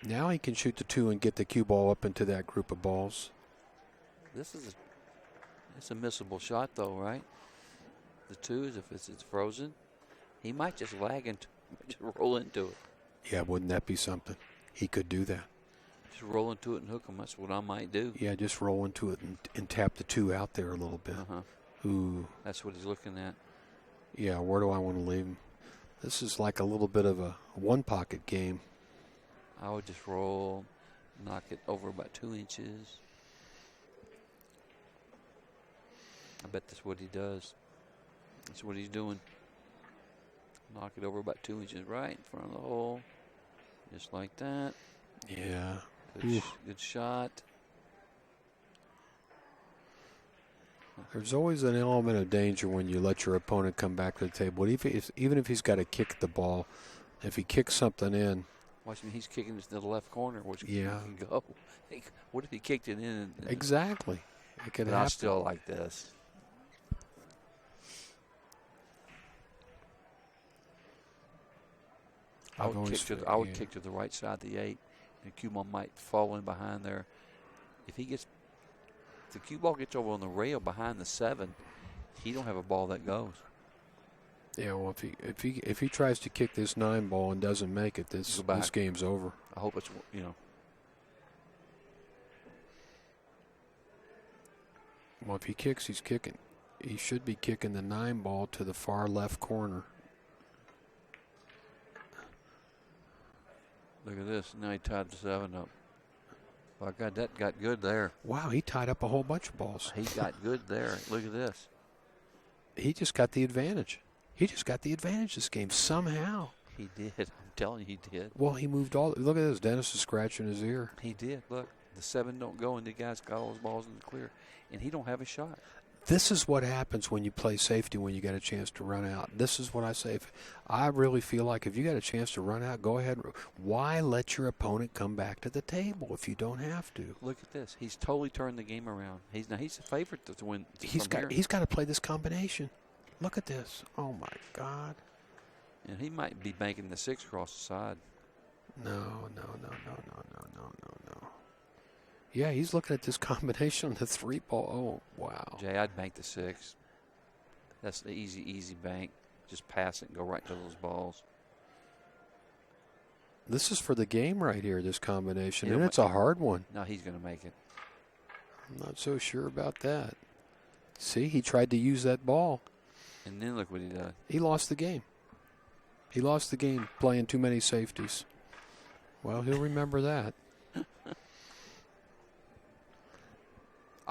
Speaker 1: Now he can shoot the 2 and get the cue ball up into that group of balls.
Speaker 2: It's a missable shot, though, right? The 2 is if it's frozen. He might just lag and just roll into it.
Speaker 1: Yeah, wouldn't that be something? He could do that.
Speaker 2: Just roll into it and hook him. That's what I might do.
Speaker 1: Yeah, just roll into it and tap the 2 out there a little bit. Ooh.
Speaker 2: That's what he's looking at.
Speaker 1: Yeah, where do I want to leave him? This is like a little bit of a one-pocket game.
Speaker 2: I would just roll, knock it over about 2 inches. I bet that's what he does. That's what he's doing. Knock it over about 2 inches right in front of the hole. Just like that.
Speaker 1: Yeah.
Speaker 2: Good shot.
Speaker 1: There's always an element of danger when you let your opponent come back to the table. Even if he's got to kick the ball, if he kicks something in.
Speaker 2: Watch me, he's kicking it to the left corner, which
Speaker 1: Yeah.
Speaker 2: can go. What if he kicked it in?
Speaker 1: Exactly. It could
Speaker 2: But
Speaker 1: happen.
Speaker 2: I still like this. I would kick to the right side of the 8, and Q-ball might fall in behind there. If the cue ball gets over on the rail behind the 7, he don't have a ball that goes.
Speaker 1: Yeah, well, if he tries to kick this 9 ball and doesn't make it, this game's over.
Speaker 2: I hope it's
Speaker 1: Well, if he kicks, he's kicking. He should be kicking the 9 ball to the far left corner.
Speaker 2: Look at this. Now he tied the 7 up. By God, that got good there.
Speaker 1: Wow, he tied up a whole bunch of balls.
Speaker 2: He got good there. Look at this.
Speaker 1: He just got the advantage. He just got the advantage this game somehow.
Speaker 2: He did. I'm telling you, he did.
Speaker 1: Well, he moved all. Look at this. Dennis is scratching his ear.
Speaker 2: He did. Look, the 7 don't go, and the guy's got all his balls in the clear, and he don't have a shot.
Speaker 1: This is what happens when you play safety when you get a chance to run out. This is what I say. I really feel like if you got a chance to run out, go ahead. Why let your opponent come back to the table if you don't have to?
Speaker 2: Look at this. He's totally turned the game around. He's the favorite to win.
Speaker 1: He's got to play this combination. Look at this. Oh my God.
Speaker 2: And he might be banking the 6 across the side.
Speaker 1: No. Yeah, he's looking at this combination on the 3 ball. Oh, wow.
Speaker 2: Jay, I'd bank the 6. That's the easy bank. Just pass it and go right to those balls.
Speaker 1: This is for the game right here, this combination, and it's a hard one.
Speaker 2: No, he's going to make it.
Speaker 1: I'm not so sure about that. See, he tried to use that ball.
Speaker 2: And then look what he did.
Speaker 1: He lost the game. He lost the game playing too many safeties. Well, he'll remember that.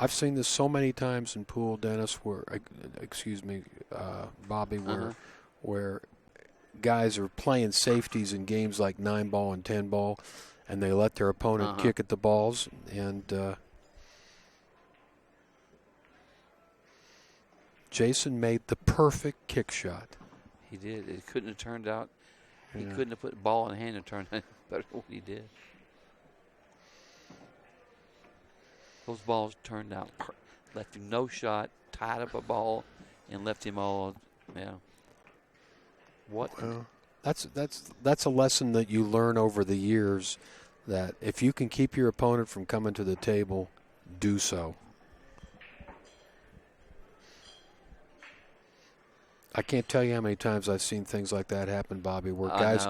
Speaker 1: I've seen this so many times in pool, Dennis, Bobby, where guys are playing safeties in games like 9 ball and 10 ball, and they let their opponent kick at the balls, and Jason made the perfect kick shot.
Speaker 2: He did. It couldn't have turned out. He couldn't have put the ball in the hand and turned out better than what he did. Those balls turned out, left him no shot, tied up a ball, and left him all. Yeah. What?
Speaker 1: Well, that's a lesson that you learn over the years, that if you can keep your opponent from coming to the table, do so. I can't tell you how many times I've seen things like that happen, Bobby, where guys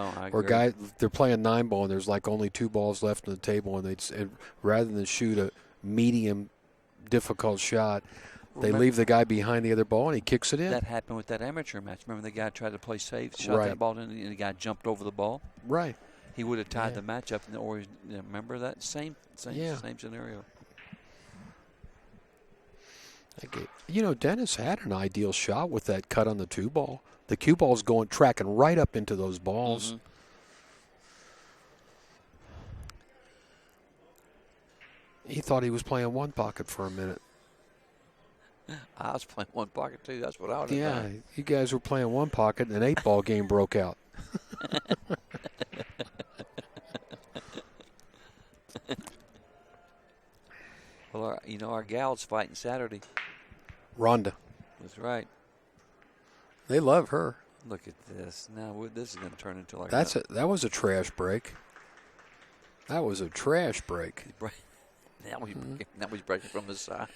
Speaker 1: they're playing 9 ball and there's like only 2 balls left on the table, and rather than shoot a medium difficult shot, they leave the guy behind the other ball and he kicks it in.
Speaker 2: That happened with that amateur match. Remember the guy tried to play safe, shot that ball in, and the guy jumped over the ball?
Speaker 1: Right.
Speaker 2: He would have tied the match up, remember that? Same scenario.
Speaker 1: Dennis had an ideal shot with that cut on the 2 ball. The cue ball's tracking right up into those balls.
Speaker 2: Mm-hmm.
Speaker 1: He thought he was playing 1 pocket for a minute.
Speaker 2: I was playing 1 pocket too. That's what I would have done.
Speaker 1: Yeah, you guys were playing 1 pocket and an 8-ball game broke out.
Speaker 2: Well, our gal's fighting Saturday.
Speaker 1: Rhonda.
Speaker 2: That's right.
Speaker 1: They love her.
Speaker 2: Look at this. Now this is going to turn into like
Speaker 1: that was a trash break. That was a trash break.
Speaker 2: Now he's breaking from the side.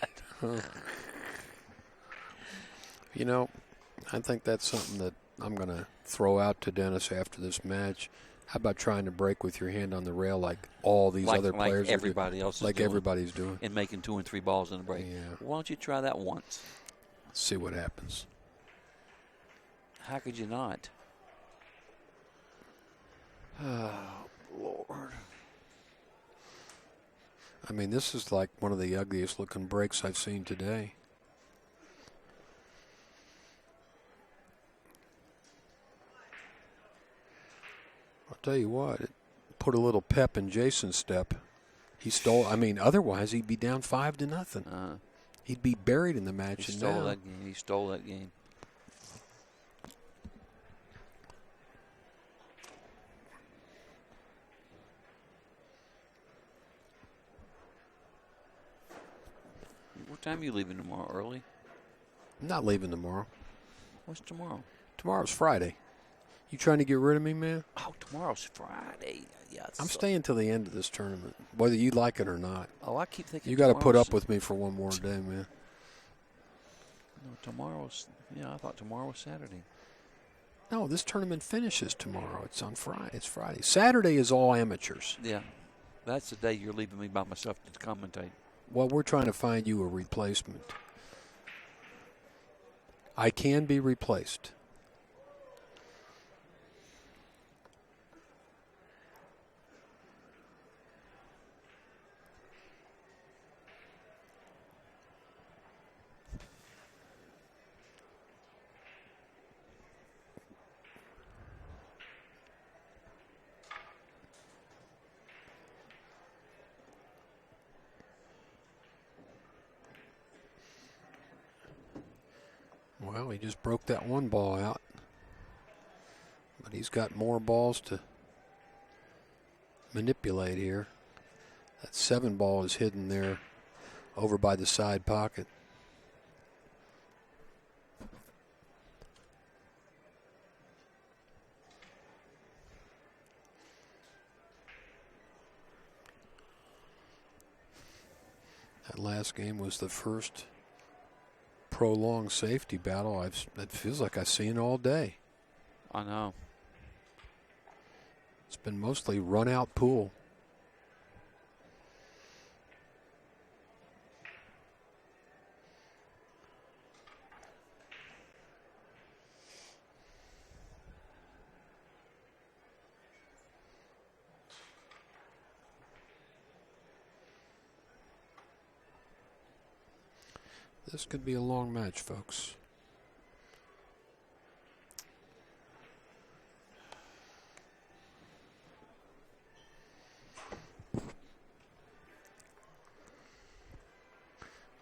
Speaker 1: I think that's something that I'm going to throw out to Dennis after this match. How about trying to break with your hand on the rail like all these other players
Speaker 2: everybody else is doing,
Speaker 1: everybody's doing,
Speaker 2: and making 2 and 3 balls in a break?
Speaker 1: Yeah.
Speaker 2: Why don't you try that once?
Speaker 1: See what happens.
Speaker 2: How could you not?
Speaker 1: Oh, Lord. I mean, this is like one of the ugliest looking breaks I've seen today. I'll tell you what, it put a little pep in Jason's step. He stole. I mean, otherwise he'd be down 5-0. He'd be buried in the match.
Speaker 2: He
Speaker 1: and
Speaker 2: stole
Speaker 1: now,
Speaker 2: that game. He stole that game. What time are you leaving tomorrow? Early?
Speaker 1: I'm not leaving tomorrow.
Speaker 2: What's tomorrow?
Speaker 1: Tomorrow's Friday. You trying to get rid of me, man?
Speaker 2: Oh, tomorrow's Friday. Yeah,
Speaker 1: I'm staying till the end of this tournament, whether you like it or not.
Speaker 2: Oh, I keep thinking
Speaker 1: you got to put
Speaker 2: tomorrow's-
Speaker 1: up with me for one more day, man.
Speaker 2: No, tomorrow's. Yeah, I thought tomorrow was Saturday.
Speaker 1: No, this tournament finishes tomorrow. It's on Friday. It's Friday. Saturday is all amateurs.
Speaker 2: Yeah, that's the day you're leaving me by myself to commentate.
Speaker 1: Well, we're trying to find you a replacement. I can be replaced. Well, he just broke that one ball out. But he's got more balls to manipulate here. That 7 ball is hidden there over by the side pocket. That last game was the first prolonged safety battle that feels like I've seen all day.
Speaker 2: I know.
Speaker 1: It's been mostly run-out pool. This could be a long match, folks.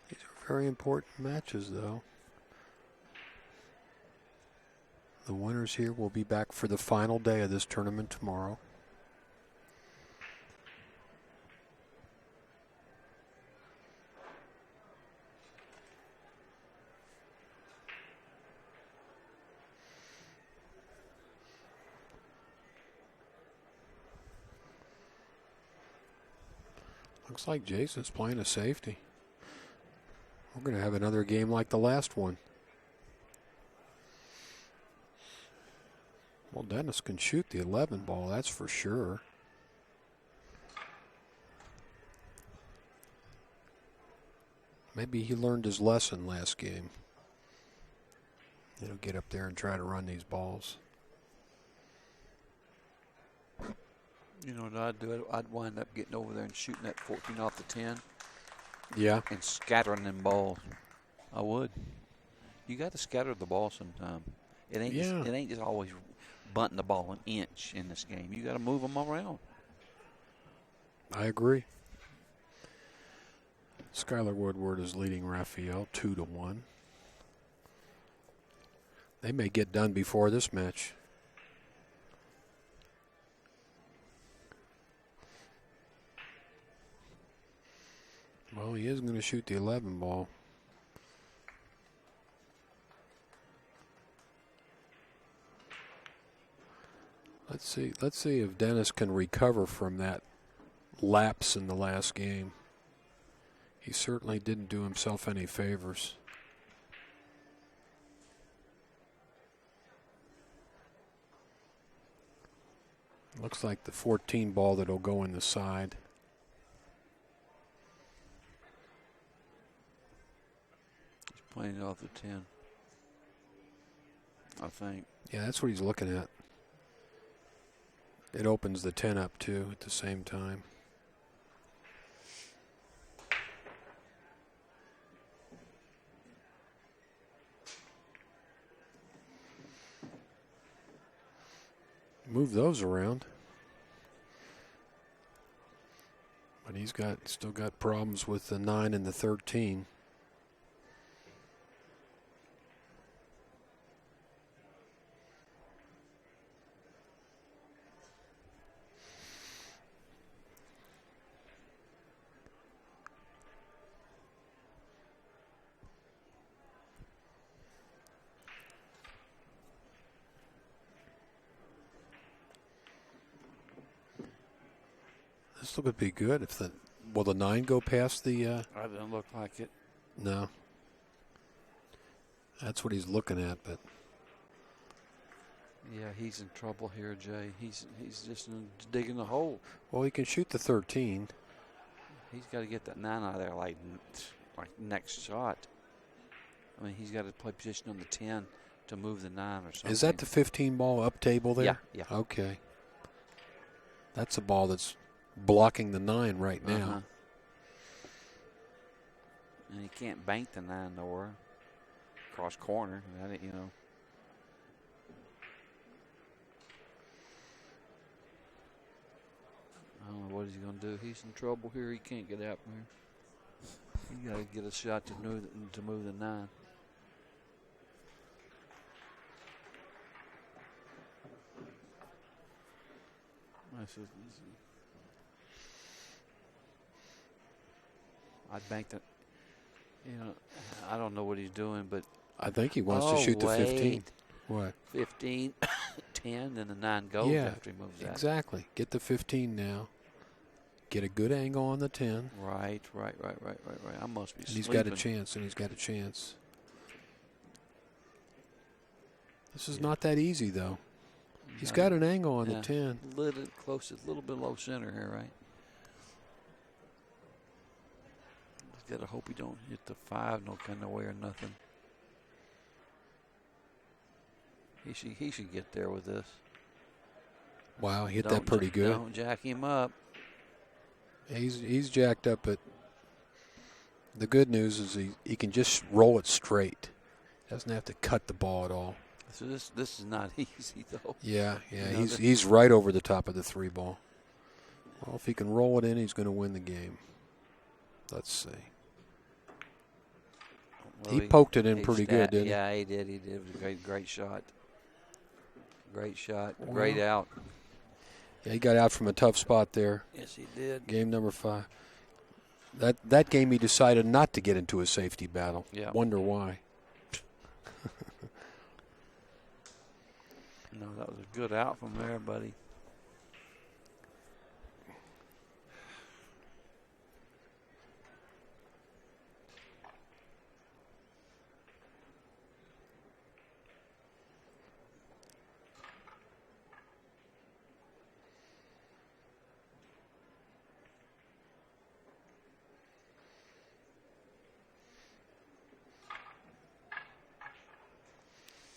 Speaker 1: These are very important matches, though. The winners here will be back for the final day of this tournament tomorrow. Looks like Jason's playing a safety. We're going to have another game like the last one. Well, Dennis can shoot the 11 ball, that's for sure. Maybe he learned his lesson last game. He'll get up there and try to run these balls.
Speaker 2: You know what I'd do? I'd wind up getting over there and shooting that 14 off the 10.
Speaker 1: Yeah.
Speaker 2: And scattering them balls. I would. You got to scatter the ball sometime. It ain't just always bunting the ball an inch in this game. You got to move them around.
Speaker 1: I agree. Skylar Woodward is leading Raphael 2-1. They may get done before this match. Well, he is going to shoot the 11 ball. Let's see if Dennis can recover from that lapse in the last game. He certainly didn't do himself any favors. Looks like the 14 ball that'll go in the side.
Speaker 2: He's playing it off the 10. I think.
Speaker 1: Yeah, that's what he's looking at. It opens the 10 up too at the same time. Move those around. But he's still got problems with the 9 and the 13. This would be good if the will the 9 go past the?
Speaker 2: That doesn't look like it.
Speaker 1: No. That's what he's looking at, but
Speaker 2: Yeah, he's in trouble here, Jay. He's just digging the hole.
Speaker 1: well, he can shoot the 13.
Speaker 2: He's got to get that 9 out of there like next shot. I mean, he's got to play position on the 10 to move the 9 or something.
Speaker 1: Is that the 15 ball up table there?
Speaker 2: Yeah.
Speaker 1: Okay. That's a ball that's blocking the 9 right now.
Speaker 2: Uh-huh. And he can't bank the 9 nowhere. Cross corner, you know. I don't know what he's going to do. He's in trouble here. He can't get out from here. He got to get a shot to move the 9. I'd bank that. You know, I don't know what he's doing, but
Speaker 1: I think he wants to shoot the 15. What?
Speaker 2: 15, 10, then the 9 goes after he moves that.
Speaker 1: Exactly. Get the 15 now. Get a good angle on the 10.
Speaker 2: Right. I must be
Speaker 1: And
Speaker 2: sleeping.
Speaker 1: he's got a chance, This is not that easy, though. He's got an angle on the 10.
Speaker 2: Little close, a little bit low center here, right? He's got to hope he don't hit the 5 no kind of way or nothing. He should get there with this.
Speaker 1: Wow, he hit that pretty good.
Speaker 2: Don't jack him up.
Speaker 1: He's jacked up, but the good news is he can just roll it straight. Doesn't have to cut the ball at all.
Speaker 2: So this is not easy though.
Speaker 1: Yeah. He's right over the top of the 3 ball. Well, if he can roll it in, he's going to win the game. Let's see. Well, he poked it in pretty good, didn't he?
Speaker 2: Yeah, he did. It was a great shot. Great shot. Great out.
Speaker 1: Yeah, he got out from a tough spot there.
Speaker 2: Yes, he did.
Speaker 1: Game number 5. That game he decided not to get into a safety battle.
Speaker 2: Yeah.
Speaker 1: Wonder why.
Speaker 2: No, that was a good out from there, buddy.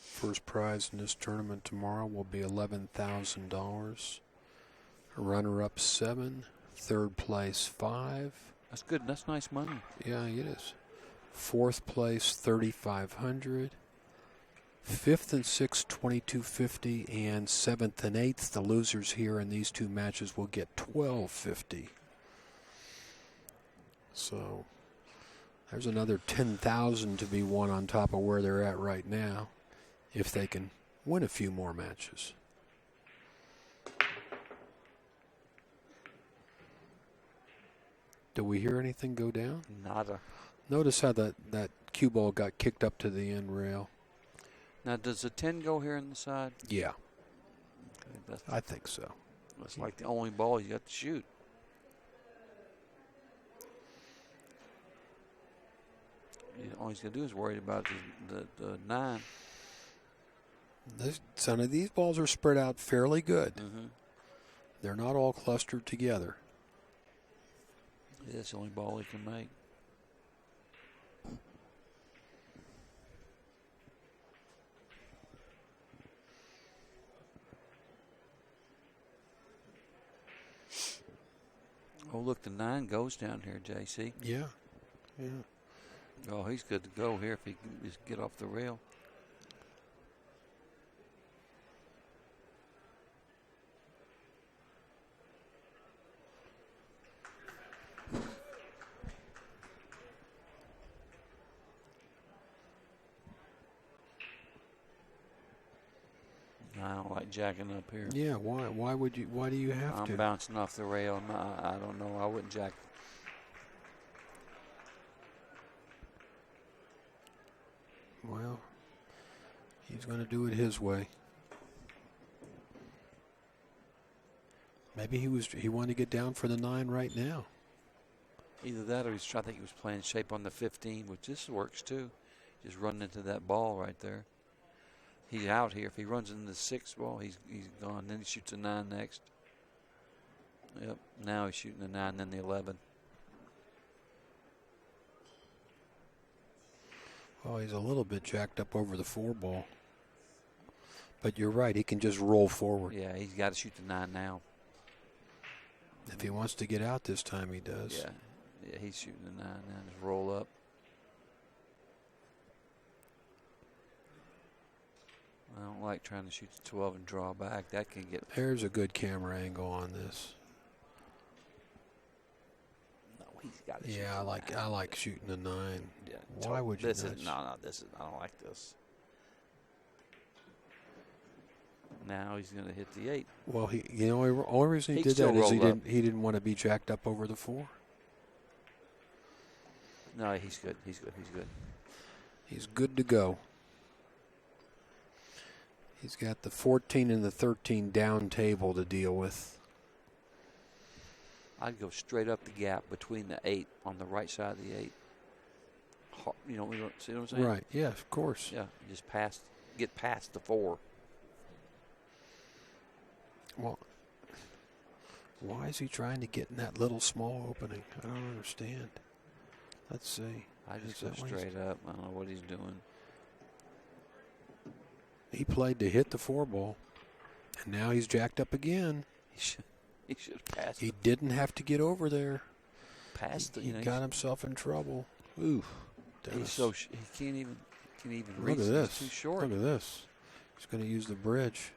Speaker 1: First prize in this tournament tomorrow will be $11,000. Runner-up 7, third place 5.
Speaker 2: That's good. That's nice money.
Speaker 1: Yeah, it is. Fourth place 3,500. Fifth and sixth $2,250, and seventh and eighth, the losers here in these 2 matches will get $1,250. So there's another $10,000 to be won on top of where they're at right now, if they can win a few more matches. Do we hear anything go down?
Speaker 2: Nada.
Speaker 1: Notice how that cue ball got kicked up to the end rail.
Speaker 2: Now, does the 10 go here on the side?
Speaker 1: Yeah.
Speaker 2: Okay,
Speaker 1: I think so.
Speaker 2: That's like the only ball you got to shoot. All he's going to do is worry about the 9.
Speaker 1: Some of these balls are spread out fairly good.
Speaker 2: Mm-hmm.
Speaker 1: They're not all clustered together.
Speaker 2: Yeah, that's the only ball he can make. Oh, look, the 9 goes down here, JC.
Speaker 1: Yeah.
Speaker 2: Oh, he's good to go here if he can just get off the rail. I don't like jacking up here.
Speaker 1: Yeah, why would you? Why do you have to?
Speaker 2: I'm bouncing off the rail. I don't know. I wouldn't jack.
Speaker 1: Well, he's going to do it his way. Maybe he wanted to get down for the 9 right now.
Speaker 2: Either that or I think he was playing shape on the 15, which this works too. Just running into that ball right there. He's out here. If he runs into the 6 ball, he's gone. Then he shoots a 9 next. Yep. Now he's shooting the 9, then the 11.
Speaker 1: Oh, he's a little bit jacked up over the 4 ball. But you're right. He can just roll forward.
Speaker 2: Yeah, he's got to shoot the 9 now.
Speaker 1: If he wants to get out this time, he does.
Speaker 2: Yeah. Yeah, he's shooting the 9 now. Just roll up. I don't like trying to shoot the 12 and draw back. That can get.
Speaker 1: There's a good camera angle on this.
Speaker 2: No, he's got to shoot.
Speaker 1: Yeah, I like shooting the 9.
Speaker 2: Yeah.
Speaker 1: Why would you?
Speaker 2: This is no. This is. I don't like this. Now he's going to hit the 8.
Speaker 1: Well, the only reason he did that is he didn't want to be jacked up over the 4.
Speaker 2: No, he's good. He's good. He's good.
Speaker 1: He's good to go. He's got the 14 and the 13 down table to deal with.
Speaker 2: I'd go straight up the gap between the 8 on the right side of the 8. You know, see what I'm saying?
Speaker 1: Right. Yeah, of course.
Speaker 2: Yeah, just get past the 4.
Speaker 1: Well, why is he trying to get in that little small opening? I don't understand. Let's see.
Speaker 2: I just go straight up. I don't know what he's doing.
Speaker 1: He played to hit the 4 ball, and now he's jacked up again.
Speaker 2: He should have passed.
Speaker 1: He didn't have to get over there.
Speaker 2: He
Speaker 1: got himself in trouble. Ooh,
Speaker 2: Dennis. He can't even reach.
Speaker 1: Look at this.
Speaker 2: He's too short.
Speaker 1: Look at this. He's going to use the bridge.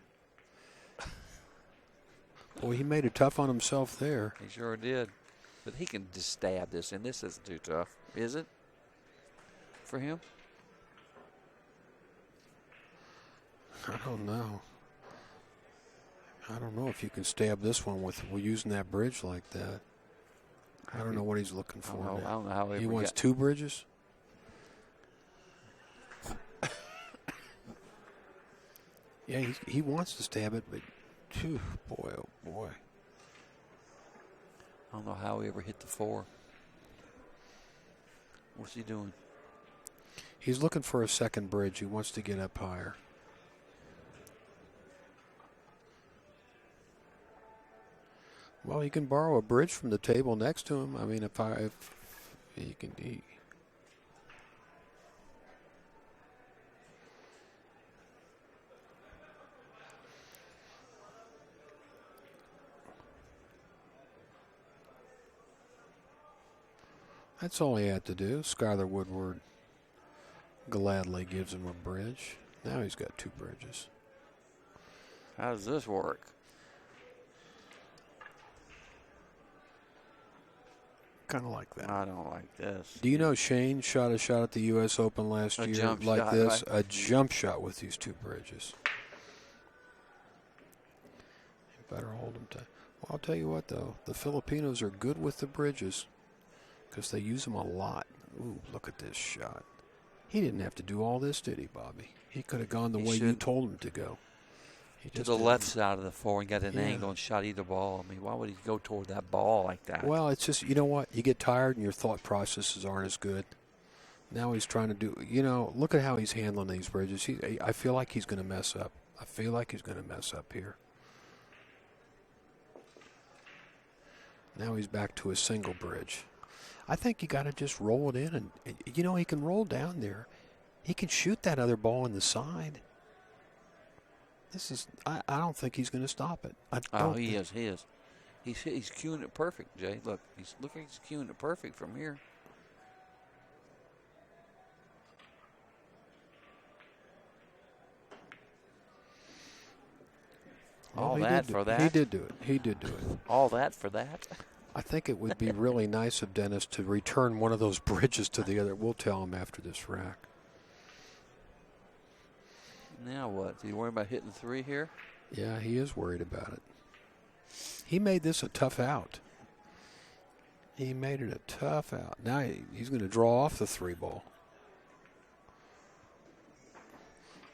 Speaker 1: Boy, he made it tough on himself there.
Speaker 2: He sure did. But he can just stab this, and this isn't too tough, is it? For him?
Speaker 1: I don't know. I don't know if you can stab this one with using that bridge like that. I don't know what he's looking for.
Speaker 2: I don't know how
Speaker 1: he wants 2 bridges? Yeah, he wants to stab it, but phew, boy, oh boy.
Speaker 2: I don't know how he ever hit the 4. What's he doing?
Speaker 1: He's looking for a second bridge. He wants to get up higher. Well, he can borrow a bridge from the table next to him. I mean, if he can. That's all he had to do. Skylar Woodward gladly gives him a bridge. Now he's got 2 bridges.
Speaker 2: How does this work?
Speaker 1: Kind of like that.
Speaker 2: I don't like this.
Speaker 1: Do you know Shane shot a shot at the U.S. Open last year
Speaker 2: jump
Speaker 1: like
Speaker 2: shot,
Speaker 1: this?
Speaker 2: right?
Speaker 1: A jump shot with these 2 bridges. You better hold them tight. Well, I'll tell you what, though. The Filipinos are good with the bridges because they use them a lot. Ooh, look at this shot. He didn't have to do all this, did he, Bobby? He could have gone the way you told him to go.
Speaker 2: To the left side of the 4 and got an angle and shot either ball. I mean, why would he go toward that ball like that?
Speaker 1: Well, it's just, you know what? You get tired and your thought processes aren't as good. Now he's trying to do, look at how he's handling these bridges. I feel like he's going to mess up. I feel like he's going to mess up here. Now he's back to a single bridge. I think you got to just roll it in. And, he can roll down there. He can shoot that other ball in the side. I don't think he's going to stop it.
Speaker 2: He is. He's cueing it perfect, Jay. Look, he's cueing it perfect from here.
Speaker 1: Well,
Speaker 2: all that for that?
Speaker 1: He did do it.
Speaker 2: All that for that?
Speaker 1: I think it would be really nice of Dennis to return one of those bridges to the other. We'll tell him after this rack.
Speaker 2: Now what? Is he worried about hitting 3 here?
Speaker 1: Yeah, he is worried about it. He made this a tough out. He made it a tough out. Now he's going to draw off the 3 ball.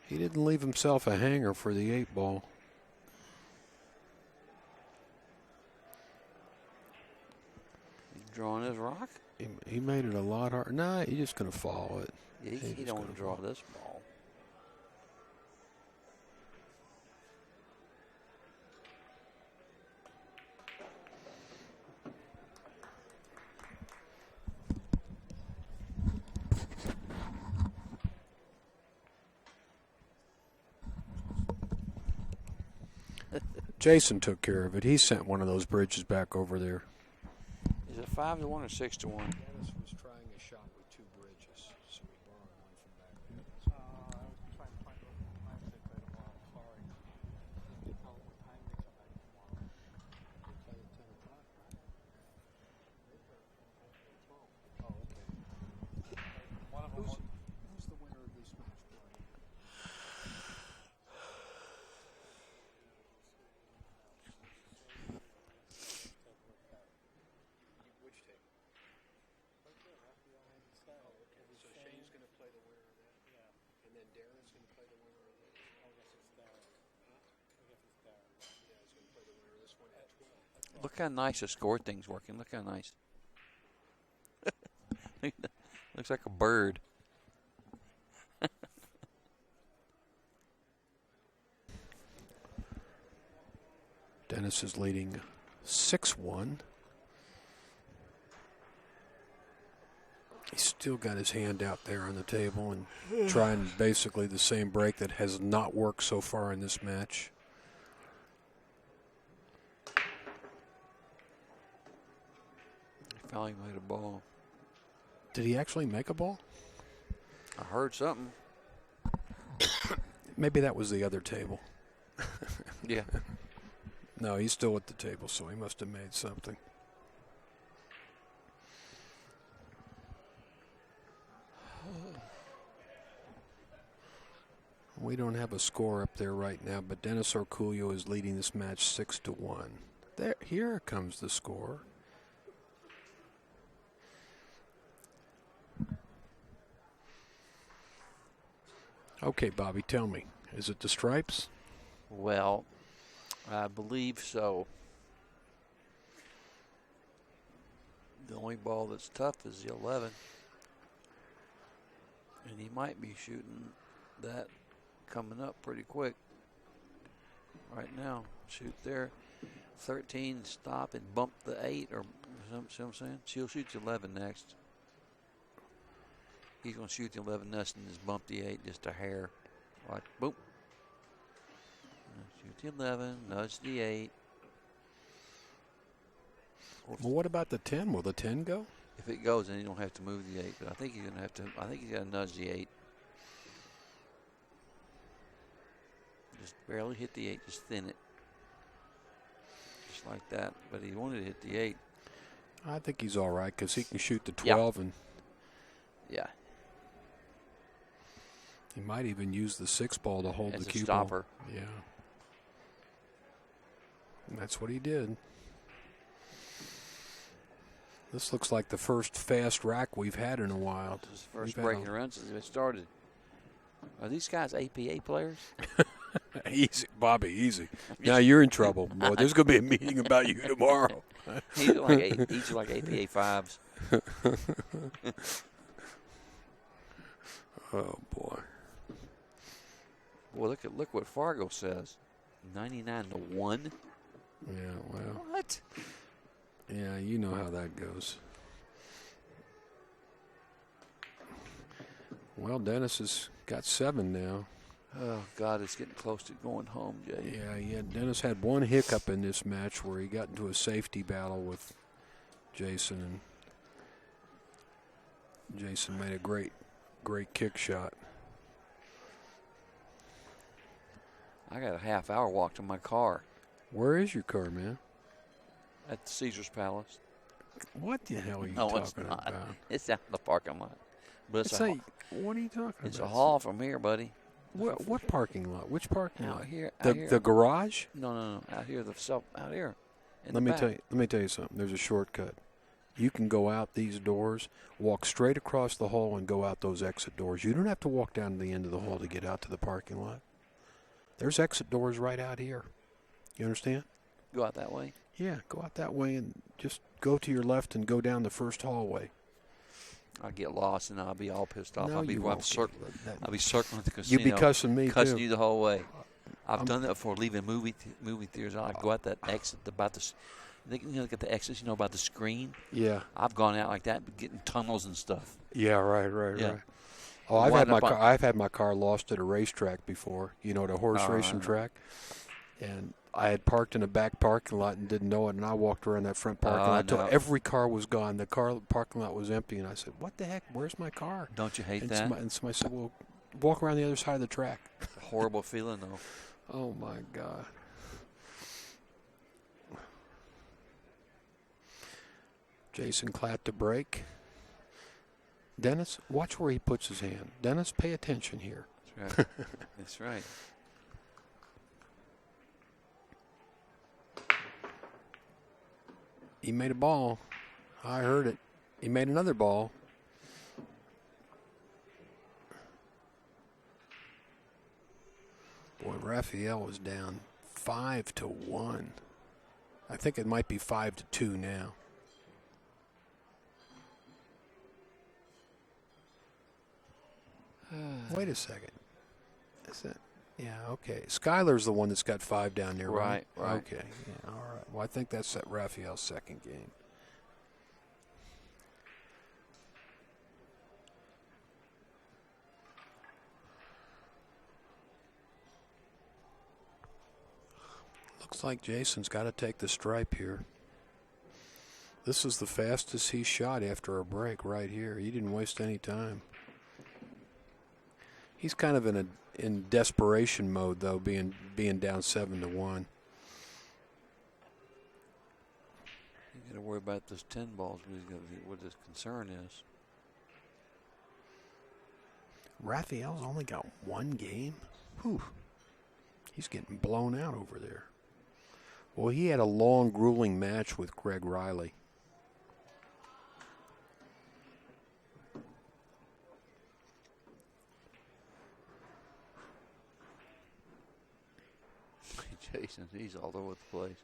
Speaker 1: He didn't leave himself a hanger for the 8 ball.
Speaker 2: Drawing his rock?
Speaker 1: He made it a lot harder. Nah, he's just going to follow it.
Speaker 2: Yeah, he don't want to draw this ball.
Speaker 1: Jason took care of it. He sent one of those bridges back over there.
Speaker 2: Is it 5-1 or 6-1?
Speaker 1: Dennis was trying a shot with 2 bridges, so we borrowed one from back there.
Speaker 3: I was trying to find out what time they play tomorrow. Sorry. Tell them what time they come back tomorrow.
Speaker 1: They play at 10 o'clock, right?
Speaker 3: They play at 12.
Speaker 1: Oh, okay.
Speaker 3: One of them.
Speaker 1: Who's the winner of this match, Brian? Which table?
Speaker 3: Right there, Raphael and Style.
Speaker 1: Oh, okay. So Shane's going to play the winner of that?
Speaker 3: Yeah.
Speaker 1: And then Darren's going to play the winner of that?
Speaker 3: I guess it's Darren. I guess it's Darren.
Speaker 1: Yeah, he's going to play the winner of this one at 12.
Speaker 2: Look how nice the score thing's working. Look how nice. Looks like a bird.
Speaker 1: Dennis is leading 6-1. He's still got his hand out there on the table and trying basically the same break that has not worked so far in this match.
Speaker 2: He finally made a ball.
Speaker 1: Did he actually make a ball?
Speaker 2: I heard something.
Speaker 1: Maybe that was the other table.
Speaker 2: Yeah.
Speaker 1: No, he's still at the table, so he must have made something. We don't have a score up there right now, but Dennis Orcollo is leading this match 6-1. There, here comes the score. Okay, Bobby, tell me, is it the stripes?
Speaker 2: Well, I believe so. The only ball that's tough is the 11. And he might be shooting that coming up pretty quick. Right now, shoot there. 13, stop and bump the 8 or something, see what I'm saying? She'll shoot the 11 next. He's going to shoot the 11 next and just bump the 8 just a hair. Like, boom. Shoot the 11, nudge the 8.
Speaker 1: Well, what about the 10? Will the 10 go?
Speaker 2: If it goes, then you don't have to move the 8. But I think he's going to have to. I think he's got to nudge the 8. Just barely hit the 8. Just thin it. Just like that. But he wanted to hit the 8.
Speaker 1: I think he's all right because he can shoot the 12 and
Speaker 2: yeah.
Speaker 1: He might even use the 6 ball to hold
Speaker 2: As
Speaker 1: the
Speaker 2: a
Speaker 1: cue
Speaker 2: stopper.
Speaker 1: ball. Yeah. And that's what he did. This looks like the first fast rack we've had in a while.
Speaker 2: This is the first breaking run since it started. Are these guys APA players?
Speaker 1: Easy, Bobby, easy. Now you're in trouble. Boy, there's going to be a meeting about you tomorrow.
Speaker 2: These are like APA 5s.
Speaker 1: Oh, boy.
Speaker 2: Boy, look what Fargo says. 99-1.
Speaker 1: Yeah, well.
Speaker 2: What?
Speaker 1: Yeah, you know how that goes. Well, Dennis has got 7 now.
Speaker 2: Oh, God, it's getting close to going home, Jay.
Speaker 1: Yeah. Dennis had one hiccup in this match where he got into a safety battle with Jason, and Jason made a great kick shot.
Speaker 2: I got a half-hour walk to my car.
Speaker 1: Where is your car, man?
Speaker 2: At the Caesar's Palace.
Speaker 1: What the hell are you
Speaker 2: No,
Speaker 1: talking
Speaker 2: it's not.
Speaker 1: about?
Speaker 2: It's out in the parking lot. But
Speaker 1: What are you talking
Speaker 2: it's
Speaker 1: about?
Speaker 2: a haul from here, buddy.
Speaker 1: What parking lot? Which parking lot?
Speaker 2: Out here.
Speaker 1: The garage?
Speaker 2: No. Out here. Out here.
Speaker 1: Let me tell you something. There's a shortcut. You can go out these doors, walk straight across the hall, and go out those exit doors. You don't have to walk down to the end of the hall to get out to the parking lot. There's exit doors right out here. You understand?
Speaker 2: Go out that way.
Speaker 1: Yeah, go out that way and just go to your left and go down the first hallway.
Speaker 2: I'll get lost and I'll be all pissed off.
Speaker 1: No,
Speaker 2: I'll be
Speaker 1: you won't get
Speaker 2: I'll be circling the casino.
Speaker 1: You'd be cussing me,
Speaker 2: cussing
Speaker 1: too.
Speaker 2: you the whole way. I've done that before, leaving movie theaters. I go out that exit about the. Look at the exits, about the screen.
Speaker 1: Yeah.
Speaker 2: I've gone out like that, getting tunnels and stuff.
Speaker 1: Yeah, right.
Speaker 2: Yeah.
Speaker 1: Oh, I've had my car lost at a racetrack before. The horse racing track. And I had parked in a back parking lot and didn't know it, and I walked around that front parking lot until every car was gone. The parking lot was empty, and I said, "What the heck? Where's my car?"
Speaker 2: Don't you hate that?
Speaker 1: And somebody said, "Well, walk around the other side of the track."
Speaker 2: Horrible feeling, though.
Speaker 1: Oh my God. Jason Klatt to break. Dennis, watch where he puts his hand. Dennis, pay attention here.
Speaker 2: That's right. That's right.
Speaker 1: He made a ball. I heard it. He made another ball. Boy, Raphael was down 5-1. I think it might be 5-2 now. Wait a second. Is that? Yeah, okay. Skyler's the one that's got 5 down there, right?
Speaker 2: Right.
Speaker 1: Okay. Yeah, all right. Well, I think that's Raphael's second game. Looks like Jason's got to take the stripe here. This is the fastest he shot after a break right here. He didn't waste any time. He's kind of in desperation mode, though, being down 7-1.
Speaker 2: You got to worry about those 10 balls. What his concern is.
Speaker 1: Raphael's only got 1 game. Whew. He's getting blown out over there. Well, he had a long, grueling match with Greg Riley.
Speaker 2: Jason, he's all over the place.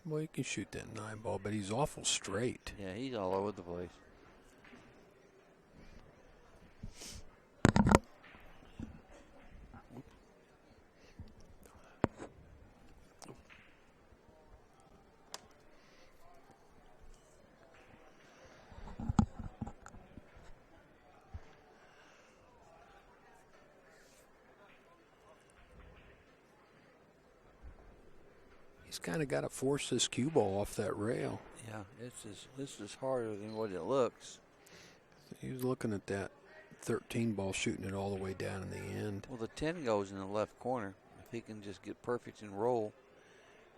Speaker 1: Well, he can shoot that 9 ball, but he's awful straight.
Speaker 2: Yeah, he's all over the place.
Speaker 1: He's kind of got to force this cue ball off that rail.
Speaker 2: Yeah, this is harder than what it looks.
Speaker 1: He was looking at that 13 ball, shooting it all the way down in the end.
Speaker 2: Well, the 10 goes in the left corner. If he can just get perfect and roll,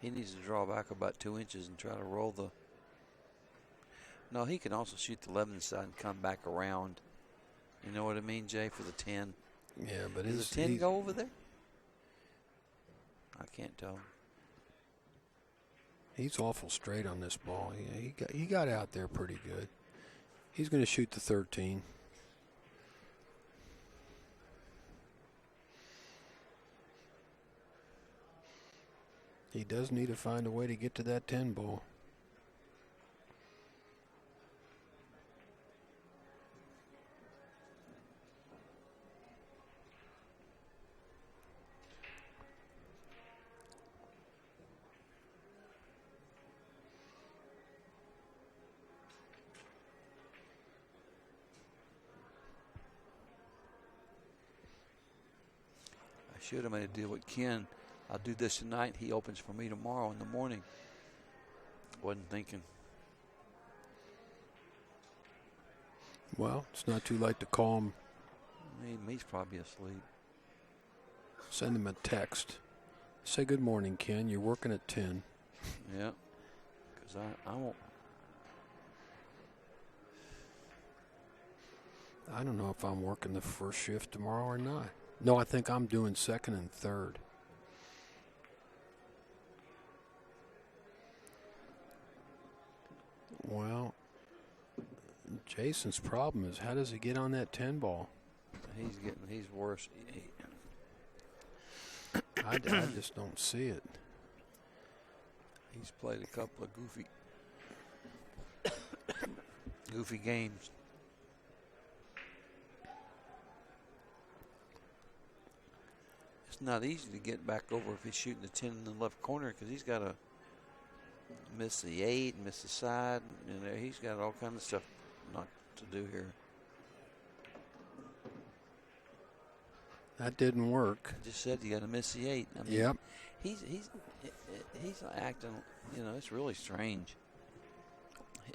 Speaker 2: he needs to draw back about 2 inches and try to roll the. No, he can also shoot the 11 side and come back around. You know what I mean, Jay, for the 10?
Speaker 1: Yeah, but
Speaker 2: Does the 10 go over there? I can't tell.
Speaker 1: He's awful straight on this ball. Yeah, he got out there pretty good. He's going to shoot the 13. He does need to find a way to get to that 10 ball.
Speaker 2: Should have made a deal with Ken. I'll do this tonight. He opens for me tomorrow in the morning. Wasn't thinking.
Speaker 1: Well, it's not too late to call him.
Speaker 2: He's probably asleep.
Speaker 1: Send him a text. Say good morning, Ken. You're working at 10.
Speaker 2: Yeah. Because I won't.
Speaker 1: I don't know if I'm working the first shift tomorrow or not. No, I think I'm doing second and third. Well, Jason's problem is how does he get on that 10 ball?
Speaker 2: He's worse.
Speaker 1: I just don't see it.
Speaker 2: He's played a couple of goofy games. It's not easy to get back over if he's shooting the 10 in the left corner because he's got to miss the 8, miss the side. You know, he's got all kinds of stuff not to do here.
Speaker 1: That didn't work.
Speaker 2: I just said you got to miss the 8. I mean,
Speaker 1: Yep.
Speaker 2: He's acting. You know, it's really strange.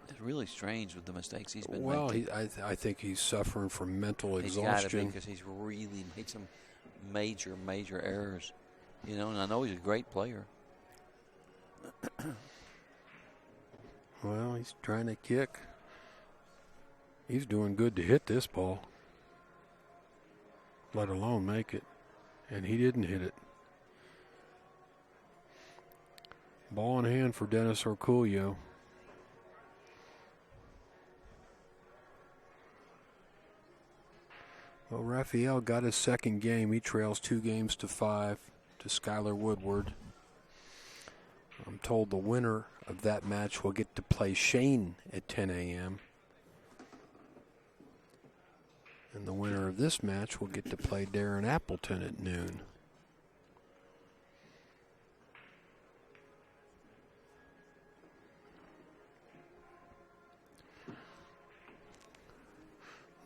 Speaker 2: It's really strange with the mistakes he's been making.
Speaker 1: Well, I think he's suffering from mental
Speaker 2: He's got to be
Speaker 1: exhaustion.
Speaker 2: because he's really made some major errors. You know, and I know he's a great player.
Speaker 1: Well, he's trying to kick. He's doing good to hit this ball, let alone make it. And he didn't hit it. Ball in hand for Dennis Orcollo. Well, Raphael got his second game. He trails 2-5 to Skylar Woodward. I'm told the winner of that match will get to play Shane at 10 a.m. And the winner of this match will get to play Darren Appleton at noon.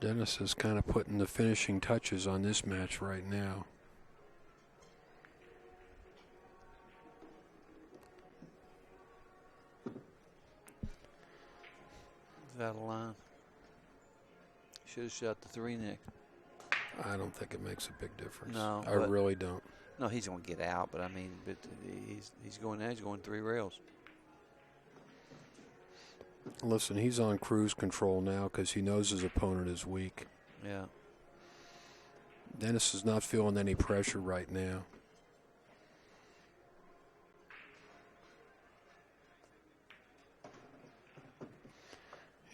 Speaker 1: Dennis is kind of putting the finishing touches on this match right now.
Speaker 2: Is that a line? Should have shot the 3, Nick.
Speaker 1: I don't think it makes a big difference.
Speaker 2: No,
Speaker 1: I really don't.
Speaker 2: No, he's going to get out, but I mean, he's going now. He's going 3 rails.
Speaker 1: Listen, he's on cruise control now because he knows his opponent is weak.
Speaker 2: Yeah.
Speaker 1: Dennis is not feeling any pressure right now.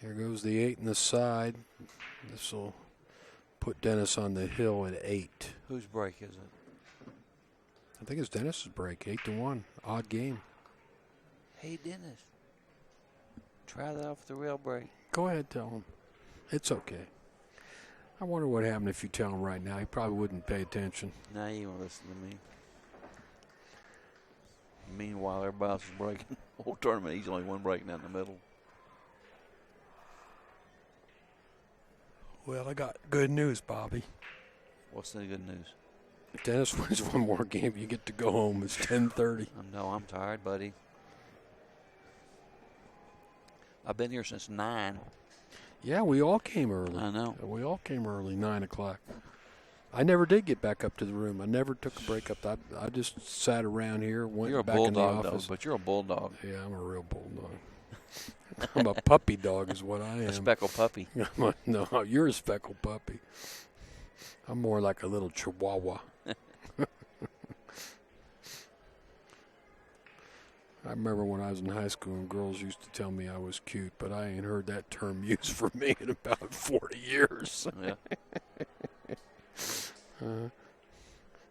Speaker 1: Here goes the 8 in the side. This will put Dennis on the hill at 8.
Speaker 2: Whose break is it?
Speaker 1: I think it's Dennis's break, 8-1. Odd game.
Speaker 2: Hey, Dennis. Try that off the rail break.
Speaker 1: Go ahead, tell him. It's okay. I wonder what happened if you tell him right now. He probably wouldn't pay attention.
Speaker 2: Now you won't listen to me. Meanwhile, everybody else is breaking. The whole tournament, he's only one break down the middle.
Speaker 1: Well, I got good news, Bobby.
Speaker 2: What's the good news?
Speaker 1: If Dennis wins one more game, you get to go home. It's 10:30.
Speaker 2: No, I'm tired, buddy. I've been here since 9.
Speaker 1: Yeah, we all came early.
Speaker 2: I know.
Speaker 1: We all came early, 9 o'clock. I never did get back up to the room. I never took a break up. I just sat around here, went
Speaker 2: You're a
Speaker 1: back in the
Speaker 2: bulldog,
Speaker 1: office.
Speaker 2: though, but you're a bulldog.
Speaker 1: Yeah, I'm a real bulldog. I'm a puppy dog is what I am.
Speaker 2: A speckled puppy.
Speaker 1: No, you're a speckled puppy. I'm more like a little chihuahua. I remember when I was in high school and girls used to tell me I was cute, but I ain't heard that term used for me in about 40 years.
Speaker 2: Yeah.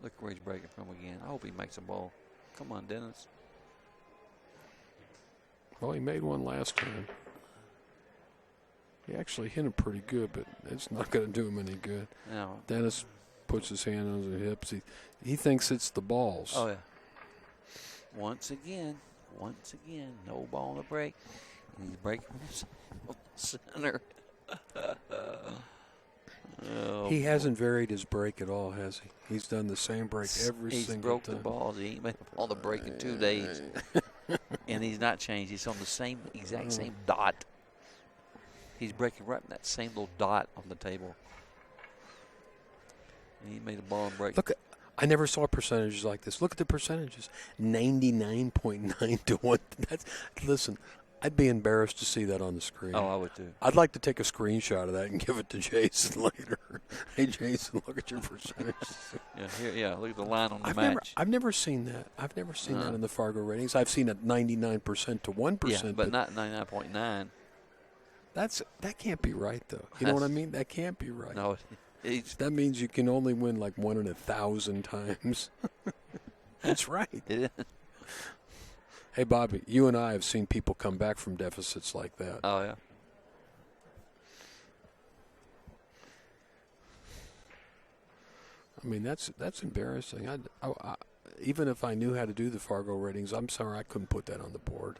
Speaker 2: Look where he's breaking from again. I hope he makes a ball. Come on, Dennis.
Speaker 1: Well, he made one last time. He actually hit him pretty good, but it's not going to do him any good.
Speaker 2: No.
Speaker 1: Dennis puts his hand on his hips. He thinks it's the balls.
Speaker 2: Oh, yeah. Once again, no ball on the break. And he's breaking from the center.
Speaker 1: He hasn't varied his break at all, has he? He's done the same break every
Speaker 2: he's
Speaker 1: single
Speaker 2: broke
Speaker 1: time.
Speaker 2: the balls. He ain't made the ball to break in 2 days. And he's not changed. He's on the exact same dot. He's breaking right in that same little dot on the table. And he made a ball and break.
Speaker 1: Look, I never saw percentages like this. Look at the percentages. 99.9 to 1. Listen, I'd be embarrassed to see that on the screen.
Speaker 2: Oh, I would too.
Speaker 1: I'd like to take a screenshot of that and give it to Jason later. Hey, Jason, look at your percentages.
Speaker 2: Look at the line on the match.
Speaker 1: I've never seen that. I've never seen that in the Fargo ratings. I've seen it 99% to 1%.
Speaker 2: Yeah, but not 99.9.
Speaker 1: That can't be right, though. You know what I mean? That can't be right.
Speaker 2: No,
Speaker 1: that means you can only win like 1 in 1,000 times. That's right.
Speaker 2: It is.
Speaker 1: Hey, Bobby, you and I have seen people come back from deficits like that.
Speaker 2: Oh, yeah.
Speaker 1: I mean, that's embarrassing. I, even if I knew how to do the Fargo ratings, I'm sorry I couldn't put that on the board.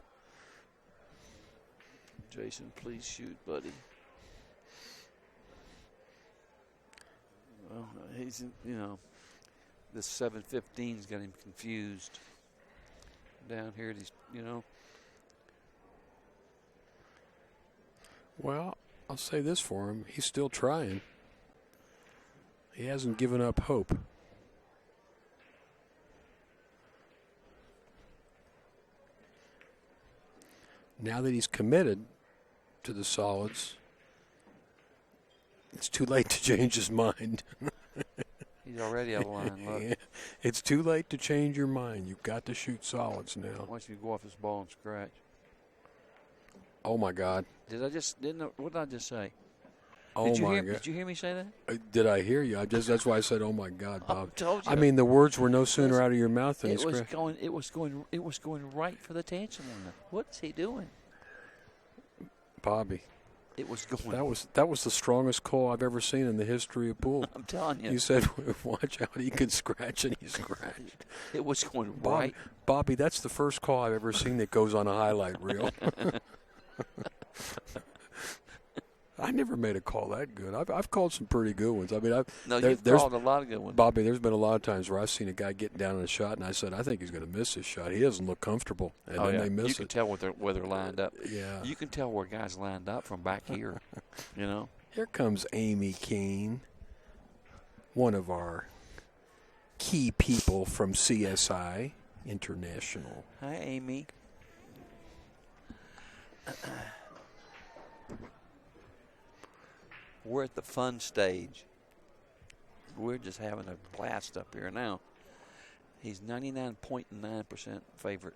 Speaker 2: Jason, please shoot, buddy. Well, he's, this 715's got him confused. Down here, these,
Speaker 1: Well, I'll say this for him. He's still trying. He hasn't given up hope. Now that he's committed to the solids, it's too late to change his mind.
Speaker 2: he's already out of line. Look.
Speaker 1: Yeah, it's too late to change your mind. You've got to shoot solids now.
Speaker 2: Once you go off this ball and scratch.
Speaker 1: Oh, my God.
Speaker 2: What did I just say?
Speaker 1: Oh,
Speaker 2: Did you
Speaker 1: my
Speaker 2: hear?
Speaker 1: God.
Speaker 2: Did you hear me say that?
Speaker 1: Did I hear you? That's why I said, "Oh my God, Bob."
Speaker 2: I told you.
Speaker 1: I mean, the words were no sooner out of your mouth than
Speaker 2: It
Speaker 1: he
Speaker 2: was
Speaker 1: scratched.
Speaker 2: going. It was going right for the tantrum on that. What's he doing?
Speaker 1: Bobby,
Speaker 2: It was going.
Speaker 1: that was the strongest call I've ever seen in the history of pool.
Speaker 2: I'm telling you.
Speaker 1: You said, "Watch out, he could scratch," and he scratched.
Speaker 2: It was going
Speaker 1: Bob,
Speaker 2: right.
Speaker 1: Bobby, that's the first call I've ever seen that goes on a highlight reel. I never made a call that good. I've called some pretty good ones. I mean,
Speaker 2: You've called a lot of good ones.
Speaker 1: Bobby, there's been a lot of times where I've seen a guy getting down on a shot, and I said, I think he's going to miss his shot. He doesn't look comfortable, and then they miss
Speaker 2: You can tell where they're lined up.
Speaker 1: Yeah.
Speaker 2: You can tell where guys lined up from back here.
Speaker 1: Here comes Amy Keene, one of our key people from CSI International.
Speaker 2: Hi, Amy. We're at the fun stage. We're just having a blast up here now. He's 99.9% favorite.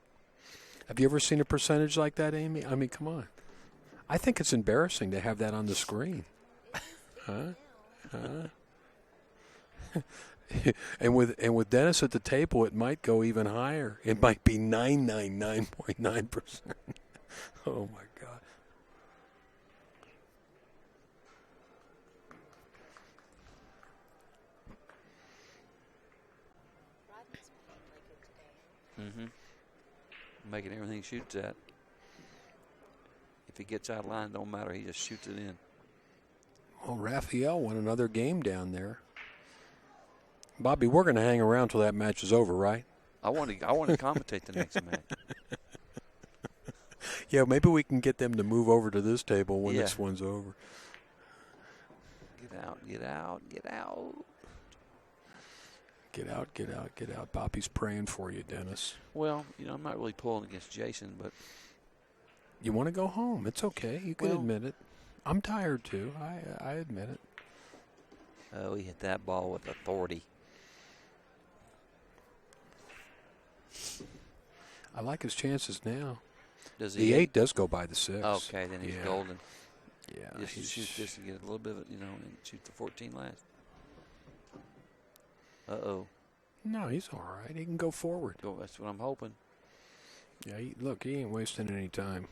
Speaker 1: Have you ever seen a percentage like that, Amy? I mean, come on. I think it's embarrassing to have that on the screen. Huh? And with Dennis at the table, it might go even higher. It might be 999.9%. Oh my God.
Speaker 2: Mm-hmm. Making everything he shoots at. If he gets out of line, don't matter. He just shoots it in.
Speaker 1: Well, Raphael won another game down there. Bobby, we're going to hang around till that match is over, right?
Speaker 2: I want to commentate the next match.
Speaker 1: Yeah, maybe we can get them to move over to this table when
Speaker 2: Yeah.
Speaker 1: this one's over.
Speaker 2: Get out, get out, get out.
Speaker 1: Get out, get out, get out. Bobby's praying for you, Dennis.
Speaker 2: Well, I'm not really pulling against Jason, but
Speaker 1: You want to go home. It's okay. You can
Speaker 2: Well-
Speaker 1: admit it. I'm tired, too. I admit it.
Speaker 2: oh, he hit that ball with authority.
Speaker 1: I like his chances now.
Speaker 2: Does
Speaker 1: The
Speaker 2: he?
Speaker 1: 8 does go by the 6.
Speaker 2: Okay, then he's
Speaker 1: Yeah.
Speaker 2: golden.
Speaker 1: Yeah,
Speaker 2: Just
Speaker 1: he's
Speaker 2: shoot this and get a little bit of it, and shoot the 14 last. Uh-oh.
Speaker 1: No, he's all right. He can go forward.
Speaker 2: Go. That's what I'm hoping.
Speaker 1: Yeah, look, he ain't wasting any time.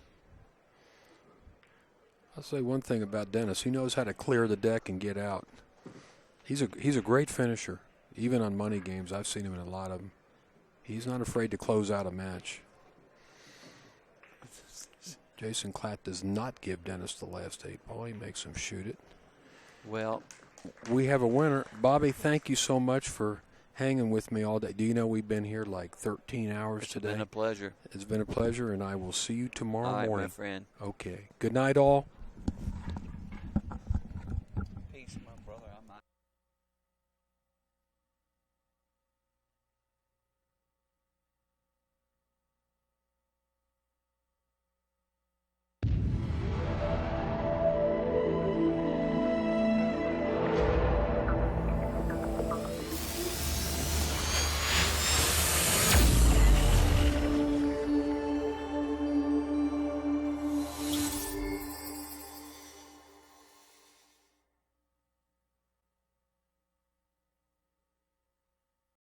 Speaker 1: I'll say one thing about Dennis. He knows how to clear the deck and get out. He's a great finisher. Even on money games, I've seen him in a lot of them. He's not afraid to close out a match. Jason Klatt does not give Dennis the last 8 ball. He makes him shoot it.
Speaker 2: Well,
Speaker 1: We have a winner. Bobby, thank you so much for hanging with me all day. Do you know we've been here like 13 hours
Speaker 2: it's
Speaker 1: today?
Speaker 2: been a pleasure.
Speaker 1: It's been a pleasure, and I will see you tomorrow
Speaker 2: All right,
Speaker 1: morning.
Speaker 2: my friend.
Speaker 1: Okay. Good night, all.